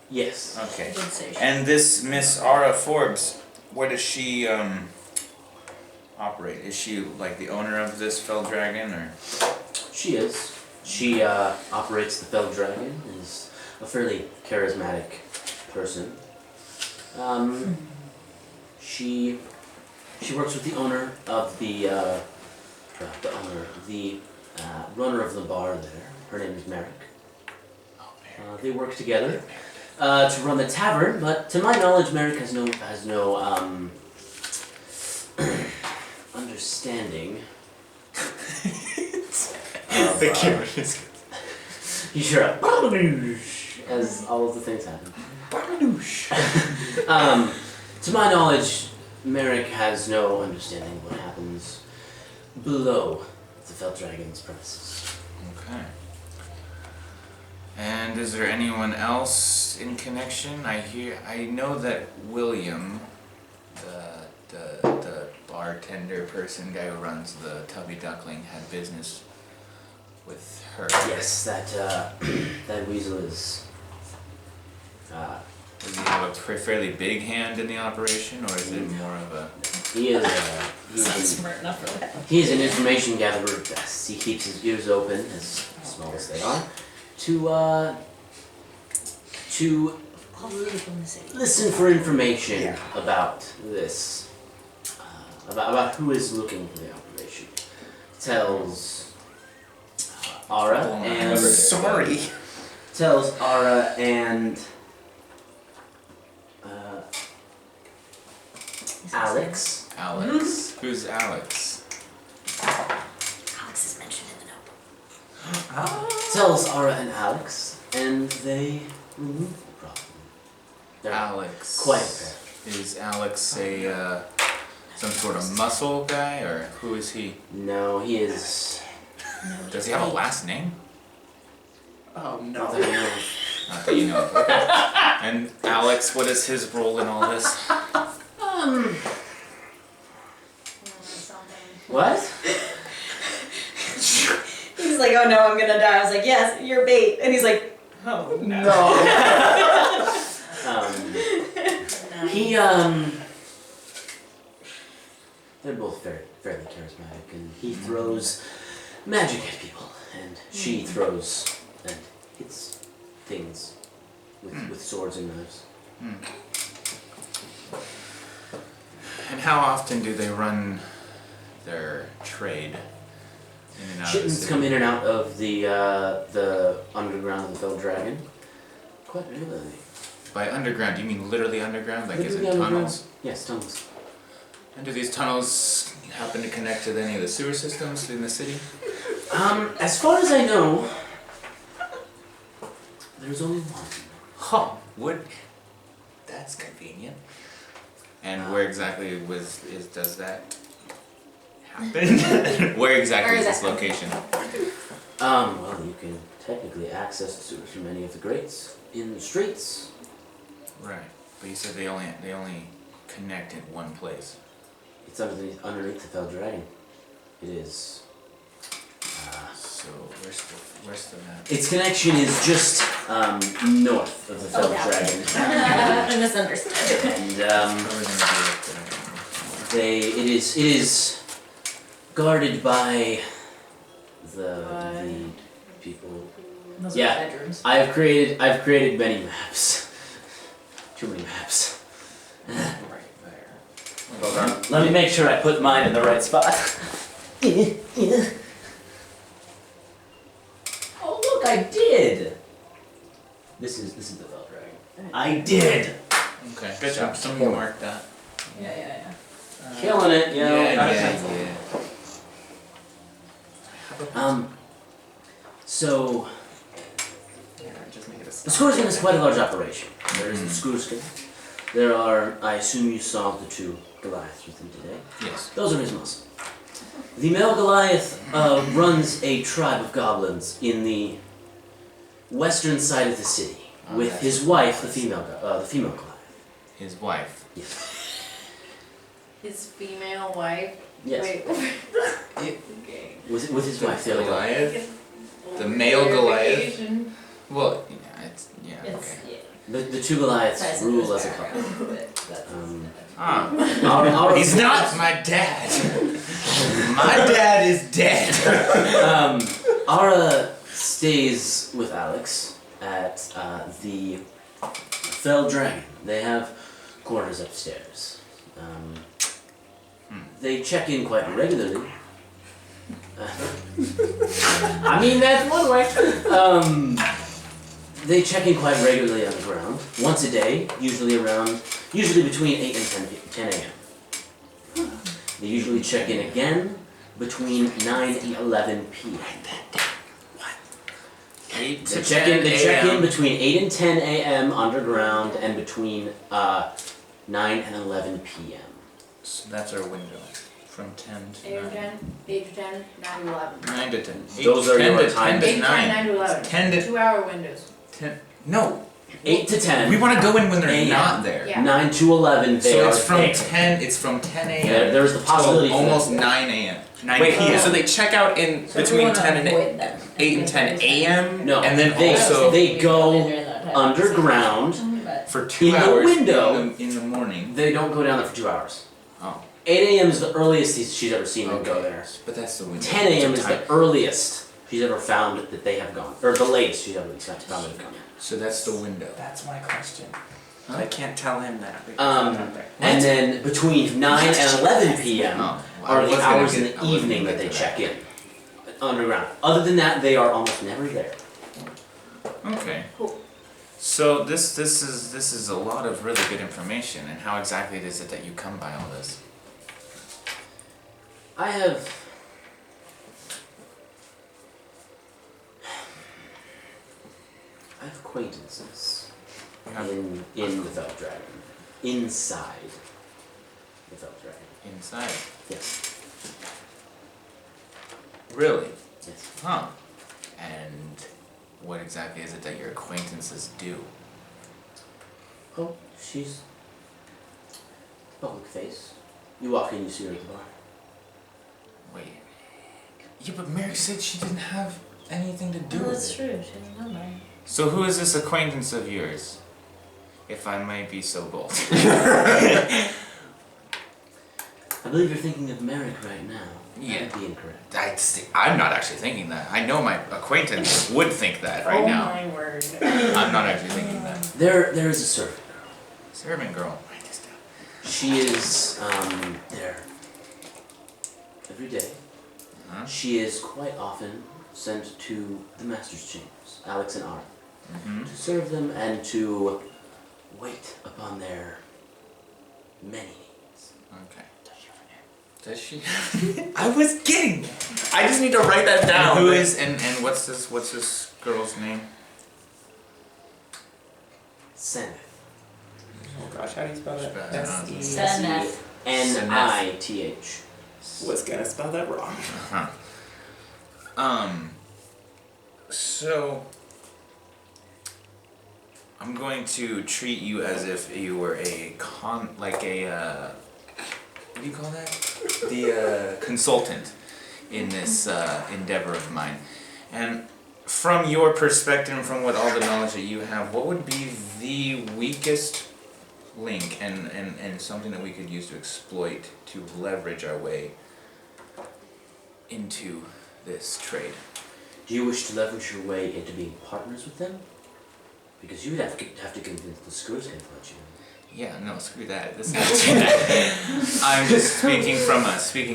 Yes. Okay. He did say she- And this Miss Ara Forbes, where does she operate? Is she like the owner of this fell dragon, or? She is. She operates the Fell Dragon, is a fairly charismatic person. She works with the owner of the runner of the bar there. Her name is Merrick. They work together to run the tavern, but to my knowledge, Merrick has no understanding. The camera is. You sure up as all of the things happen. To my knowledge, Merrick has no understanding of what happens below the Fell Dragon's premises. Okay. And is there anyone else in connection? I know that William, the bartender person guy who runs the Tubby Duckling, had business with her. Yes, that weasel is. Does he have a fairly big hand in the operation, or is it more of a... He is. He's not smart enough for that. He is an information gatherer at best. He keeps his ears open, as small as they are, to All the people in the city. listen for information about this, about who is looking for the operation. Tells Ara and Sorry. tells Ara and Alex. Alex. Who's Alex? Alex is mentioned in the notebook. Tells Ara and Alex, and they remove the problem. They're Alex. quite apparent. Is Alex a some sort of muscle guy, or who is he? No, he is. Does he have a last name? Oh Not no. that I know of. Not that you know of. Okay. And Alex, what is his role in all this? What? He's like, oh no, I'm gonna die. I was like, yes, you're bait. And he's like, oh no. He they're both fairly charismatic, and he throws magic at people, and she throws and hits things with swords and knives. And how often do they run their trade in and out of the Shipments city? come in and out of the underground of the Fell Dragon quite regularly. By underground, do you mean literally underground? Like, is it Literally underground. tunnels? Yes, tunnels. And do these tunnels happen to connect to any of the sewer systems in the city? As far as I know, there's only one. Huh. That's convenient. And where exactly does that happen? Where exactly is this location? Well, you can technically access the sewers from any of the grates in the streets. Right. But you said they only connect in one place. It's underneath the Fell Dragon. It is. So where's the map? Its connection is just north of the Fell Dragon. I misunderstood. And What are we gonna it is guarded by the people. Those Yeah. are bedrooms. I've created many maps. Too many maps. Right there. Hold on. Let me make sure I put mine in the right spot. Oh look, I did. This is the Fell Dragon. I did. Okay, good job. Someone marked that. Yeah. Killing it, you know. Yeah. So Yeah, just make it a the Scoreskin is quite a large operation. There is the Scoreskin. There are, I assume you saw the two Goliaths with him today. Yes. Those are his muscle. The male Goliath runs a tribe of goblins in the western side of the city with his wife, the female Goliath. His wife. Yes. His female wife. Yes. Wait. Okay. With his wife, the other Goliath. The male Goliath. Verification. Well, yeah, It's, okay. The two Goliaths Ties into rule his as a couple. background, but that's- He's not my dad. My dad is dead. Ara stays with Alex at the Fell Dragon. They have quarters upstairs. They check in quite regularly. I mean, that's one way. They check in quite regularly on the ground, once a day, usually between 8 and 10 a.m. They usually check in again between 9 and 11 p.m. They check in between 8 and 10 a.m. underground and between 9 and 11 p.m. So that's our window. From 10 to 8 or 9. 10, 8 to 10, 9 to 11. 9 to 10. Those are 10 your to times. 10 8 to to 10, 9. 9 to 11. 10 to 2-hour windows. 10. No. 8 to 10. We want to go in when they're AM. not there. Yeah. 9 to 11, they So are it's from there. 10. It's from 10 a.m. There's the possibility till for almost that. 9 a.m. 9 Wait, p.m. so they check out in So we between wanna 10 and avoid them. 8 and 10 a.m. No, And then they, also- they go underground. for 2 In the hours window. in the morning. They don't go down there for 2 hours. Oh. 8 a.m. is the earliest she's ever seen them go there. But that's the window. 10 a.m. is the earliest she's ever found that they have gone, or the latest she's ever found that they've gone. So that's the window. That's my question. Huh? I can't tell him that. Because I'm not there. And then between 9 and 11 p.m. Oh, well, are I the was gonna hours get- in I the was gonna evening get that they to check in underground. Other than that, they are almost never there. Okay. Cool. So this is a lot of really good information. And how exactly is it that you come by all this? I have acquaintances in the Felt Dragon. Inside the Felt Dragon. Inside. Yes. Really? Yes. Huh. And what exactly is it that your acquaintances do? Oh, she's a public face. You walk in, you see her at the bar. Wait. Yeah, but Mary said she didn't have anything to do No, with that's it. true. She doesn't know that. So who is this acquaintance of yours? If I might be so bold. I believe you're thinking of Merrick right now. Yeah. That would be incorrect. I'm not actually thinking that. I know my acquaintance would think that right now. Oh my word. I'm not actually thinking that. There is a servant girl. Servant girl. Write this down. She is there every day. Huh? She is quite often sent to the master's chambers, Alex and Ara, Mm-hmm. to serve them and to wait upon their many needs. Okay. Does she? Does she? I was kidding. I just need to write that down. And who is and what's this girl's name? Seneth. Oh gosh, how do you spell that? Spell it. S-E- Seneth. Nith. Was gonna spell that wrong. Uh-huh. So I'm going to treat you as if you were what do you call that? The consultant in this endeavor of mine. And from your perspective and from what all the knowledge that you have, what would be the weakest link and something that we could use to exploit to leverage our way into this trade? Do you wish to leverage your way into being partners with them? Because you would have to convince the screws can let you. Yeah, no, screw that. This is I'm just speaking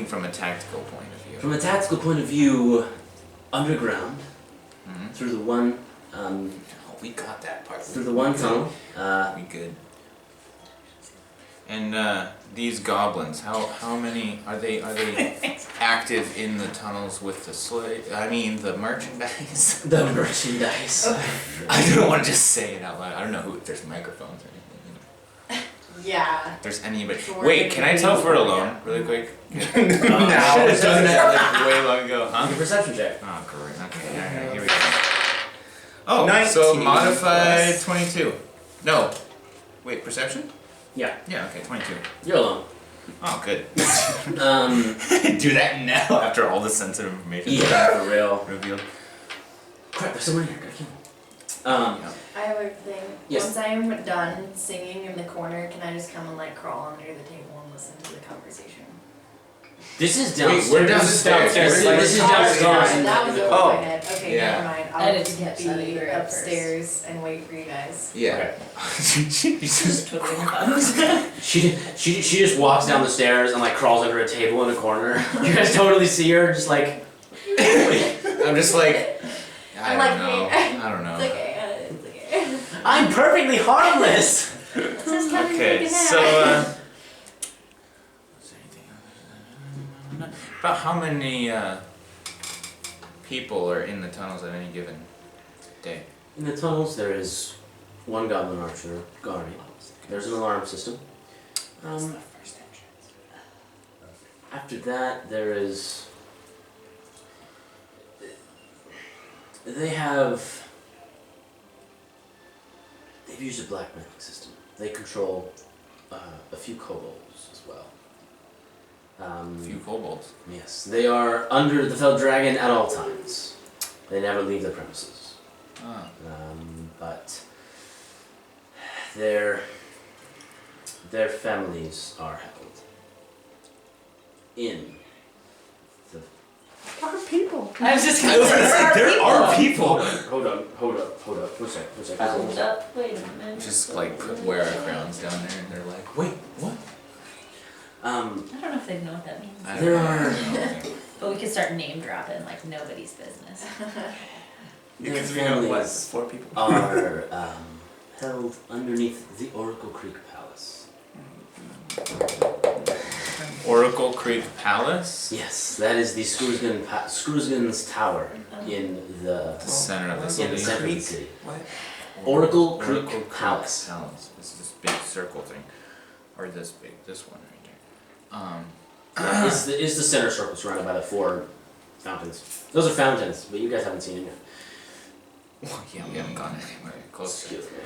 from a tactical point of view. From a tactical point of view, underground, Mhm. through the one, Oh, we got that part. through the one tunnel. We good. And these goblins, how many are they active in the tunnels with the merchandise? The merchandise. I don't want to just say it out loud. I don't know if there's microphones or anything. Yeah. If there's anybody. Sure. Wait, can I tell if we're alone really quick? No. Should have done that like way long ago, huh? Your perception check. Oh, great. Okay, alright, here we go. Oh, 19 so modified plus- 22. No. Wait, perception? Yeah, Yeah, okay, 22. you're alone. Oh, good. Do that now after all the sensitive information Yeah, for real. revealed. Crap, there's someone here. Gotta kill him. Yeah. I have a thing. Yes. Once I am done singing in the corner, can I just come and like crawl under the table and listen to the conversation? This is Wait, downstairs. we're downstairs. This is downstairs. That was over Oh. my head. Okay, Yeah. never mind. I I'll didn't just catch that be either at upstairs and wait for you guys. Yeah. Just twiddling her thumbs. She just walks down the stairs and like crawls under a table in a corner. You guys totally see her just like. I'm just like, I I'm don't like, know. hey, I don't know. It's okay. It's okay. I'm perfectly harmless. It's just time to Okay, take a nap. so, is there anything about how many, people are in the tunnels at any given day? In the tunnels, there is one goblin archer guarding. There's an alarm system. That's the first entrance. After that, there is. They've used a black magic system. They control a few kobolds as well. A few kobolds. Yes, they are under the Fell Dragon at all times. They never leave the premises. Ah. But their families are held. in the... What are people? I was just I gonna was gonna say, there are people. Hold up. One second. Hold up, wait a minute. Just like wear our crowns down there, and they're like, wait, what? I don't know if they know what that means. There are... But we could start name dropping like nobody's business. Their Because we know what, families 4 people. are held underneath the Oracle Creek Palace. Oracle Creek Palace? Yes, that is the Screwsgan's Tower in the The center of the in the city. center of the city. What? Oracle Creek Palace. It's this big circle thing. Or this big, this one right Yeah, it's the center circle surrounded by the 4 fountains. Those are fountains, but you guys haven't seen it yet. there. Well, yeah, we haven't gone anywhere close. Excuse me.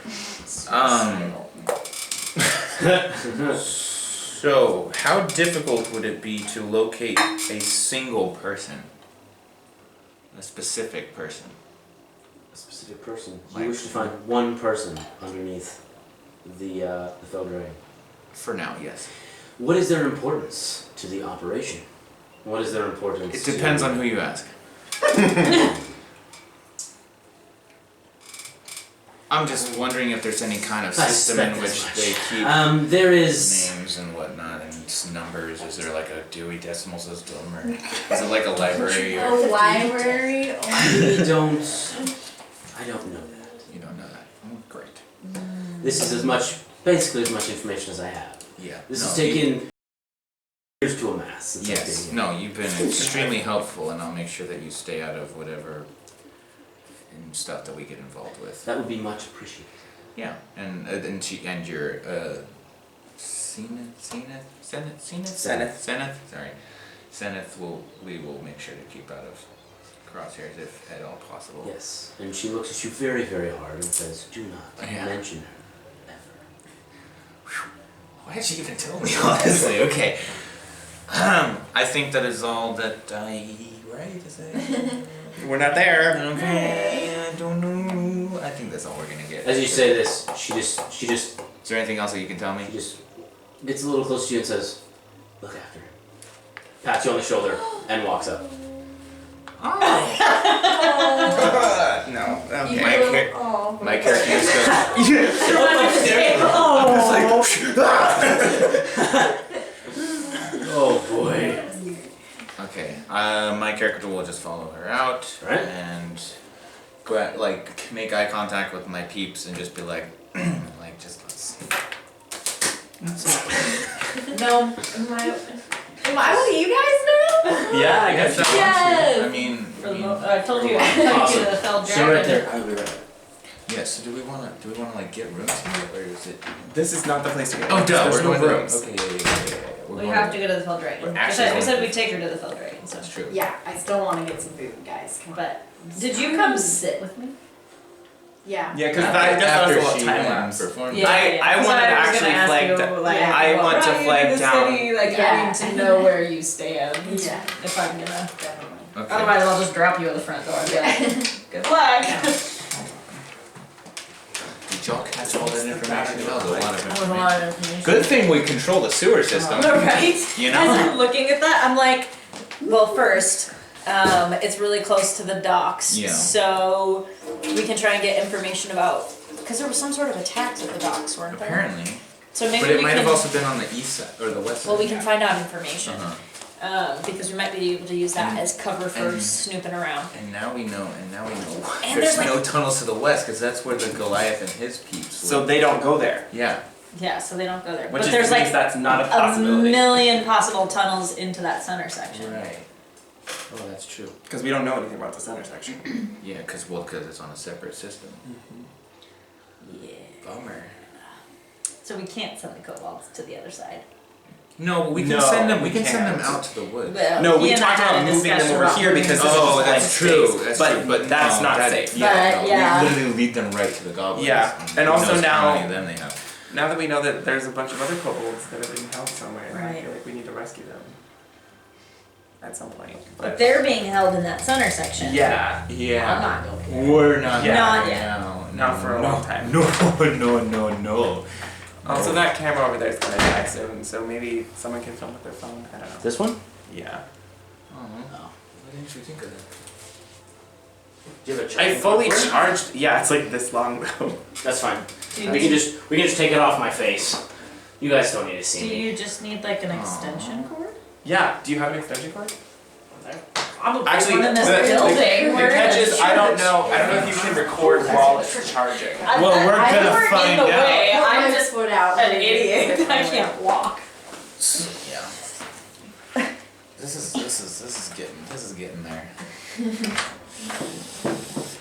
So, how difficult would it be to locate a single person? A specific person? A specific person. Like- You wish to find one person underneath the fell dragon. For now, yes. What is their importance to the operation? What is their importance? It depends on who you ask. I'm just wondering if there's any kind of I system in suspect which as they much. keep There is. names and whatnot and just numbers. Is there like a Dewey Decimal System, or is it like a library? A Or library. I don't know that. you don't know that? Oh, great. This is basically as much information as I have. Yeah. This no, has taken years to amass. since I've Yes. been here. No, you've been extremely helpful, and I'll make sure that you stay out of whatever and stuff that we get involved with. That would be much appreciated. Yeah, and your Zenith. Sorry, Zenith. We will make sure to keep out of crosshairs if at all possible. Yes, and she looks at you very, very hard and says, "Do not Yeah. mention her, ever." Why did she even tell me? Honestly, okay. I think that is all that I to say. We're not there. Okay, I don't know. I think that's all we're gonna get. As you say this, she just Is there anything else that you can tell me? gets a little close to you and says, "Look after her." Pats you on the shoulder and walks up. No. You Okay. will- My character just goes. Oh boy. Okay, my character will just follow her out Right. and go at, like make eye contact with my peeps and just be like, like just let's. No. Am I one of you guys now? Yeah, I guess so. Yes. I mean, I told you I took you to the fell dragon. So right there, I'll be right back. yeah. So do we wanna like get rooms here, or is it? This is not the place to go. Oh, duh. There's We're no going rooms. Okay, yeah. We're We going have to go to the fell dragon. We're We actually said going we'd to- take her to the fell dragon. So. That's true. Yeah, I still want to get some food, guys. Come on. But did you come sit with me? Yeah. Yeah, because that was a lot she time went and lapse. performed. I wanted to actually flag down. I want to flag down. Like Yeah. I need to know where you stand. Yeah. If I'm gonna. Definitely. Okay. Otherwise, I'll just drop you at the front door. And be like, good luck. Did y'all catch all that information? That was a lot of That was a information. lot of information. Good thing we control the sewer system. Right? You As know. I'm looking at that, I'm like, well, first, it's really close to the docks. Yeah. So we can try and get information about, because there was some sort of attacks at the docks, weren't there? Apparently. So maybe But it we might can. have also been on the east side or the west side. Well, we can find out information. Uh-huh. Because we might be able to use that And- as cover for and- snooping around. And now we know. And There's there's, no tunnels to the west because that's where the Goliath and his peeps live. So they don't go there. Yeah. Yeah, so they don't go there. Which But is there's means like that's not a a possibility. million possible tunnels into that center section. Right. Oh, that's true. Because we don't know anything about the center section. Yeah, because it's on a separate system. Yeah. Bummer. So we can't send the kobolds to the other side. No, but we can No, send them. we We can send them can't. out to the woods. Well, No, we he and I talked had about a moving them discussion over about here because this is Oh, just that's blank true. space. That's but true. But that's no, not that- safe. But, no, yeah. we literally lead them right to the goblins. Yeah, and who also knows how now- many of them they have. Now that we know that there's a bunch of other kobolds that have been held somewhere, I Right. feel like we need to rescue them at some point. But they're being held in that center section. Yeah, Yeah. I'm not going. We're not. Yeah. Not yet. No, Not for a long time. No. Also, that camera over there is gonna die soon, so maybe someone can film with their phone. I don't know. This one? Yeah. Oh, why didn't you think of that? Do you have a I charging fully cord for it? charged. Yeah, it's like this long though. That's fine. Do We can just take it off my face. You guys don't need to see Do me. you just need like an extension cord? Yeah. Do you have an extension cord? Probably Actually, one in this the building. catch is I don't know if you can record while it's charging. Well, we're I gonna work find in the out. way. Put I'm my just foot out. an idiot. I can't walk. Yeah. This is getting there.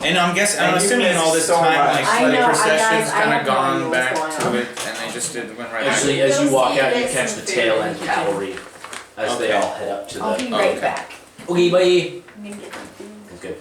And I'm And you assuming missed all this so time, much. like I know, the I procession's guys, I kind have of no idea gone what's back going to on. it, and they just went right back. Actually, as you You'll walk see out, you this catch in the tail food. end cavalry as they Okay. all head up to I'll the. be right okay. back. Okay, bye. I'm gonna get some food. Good.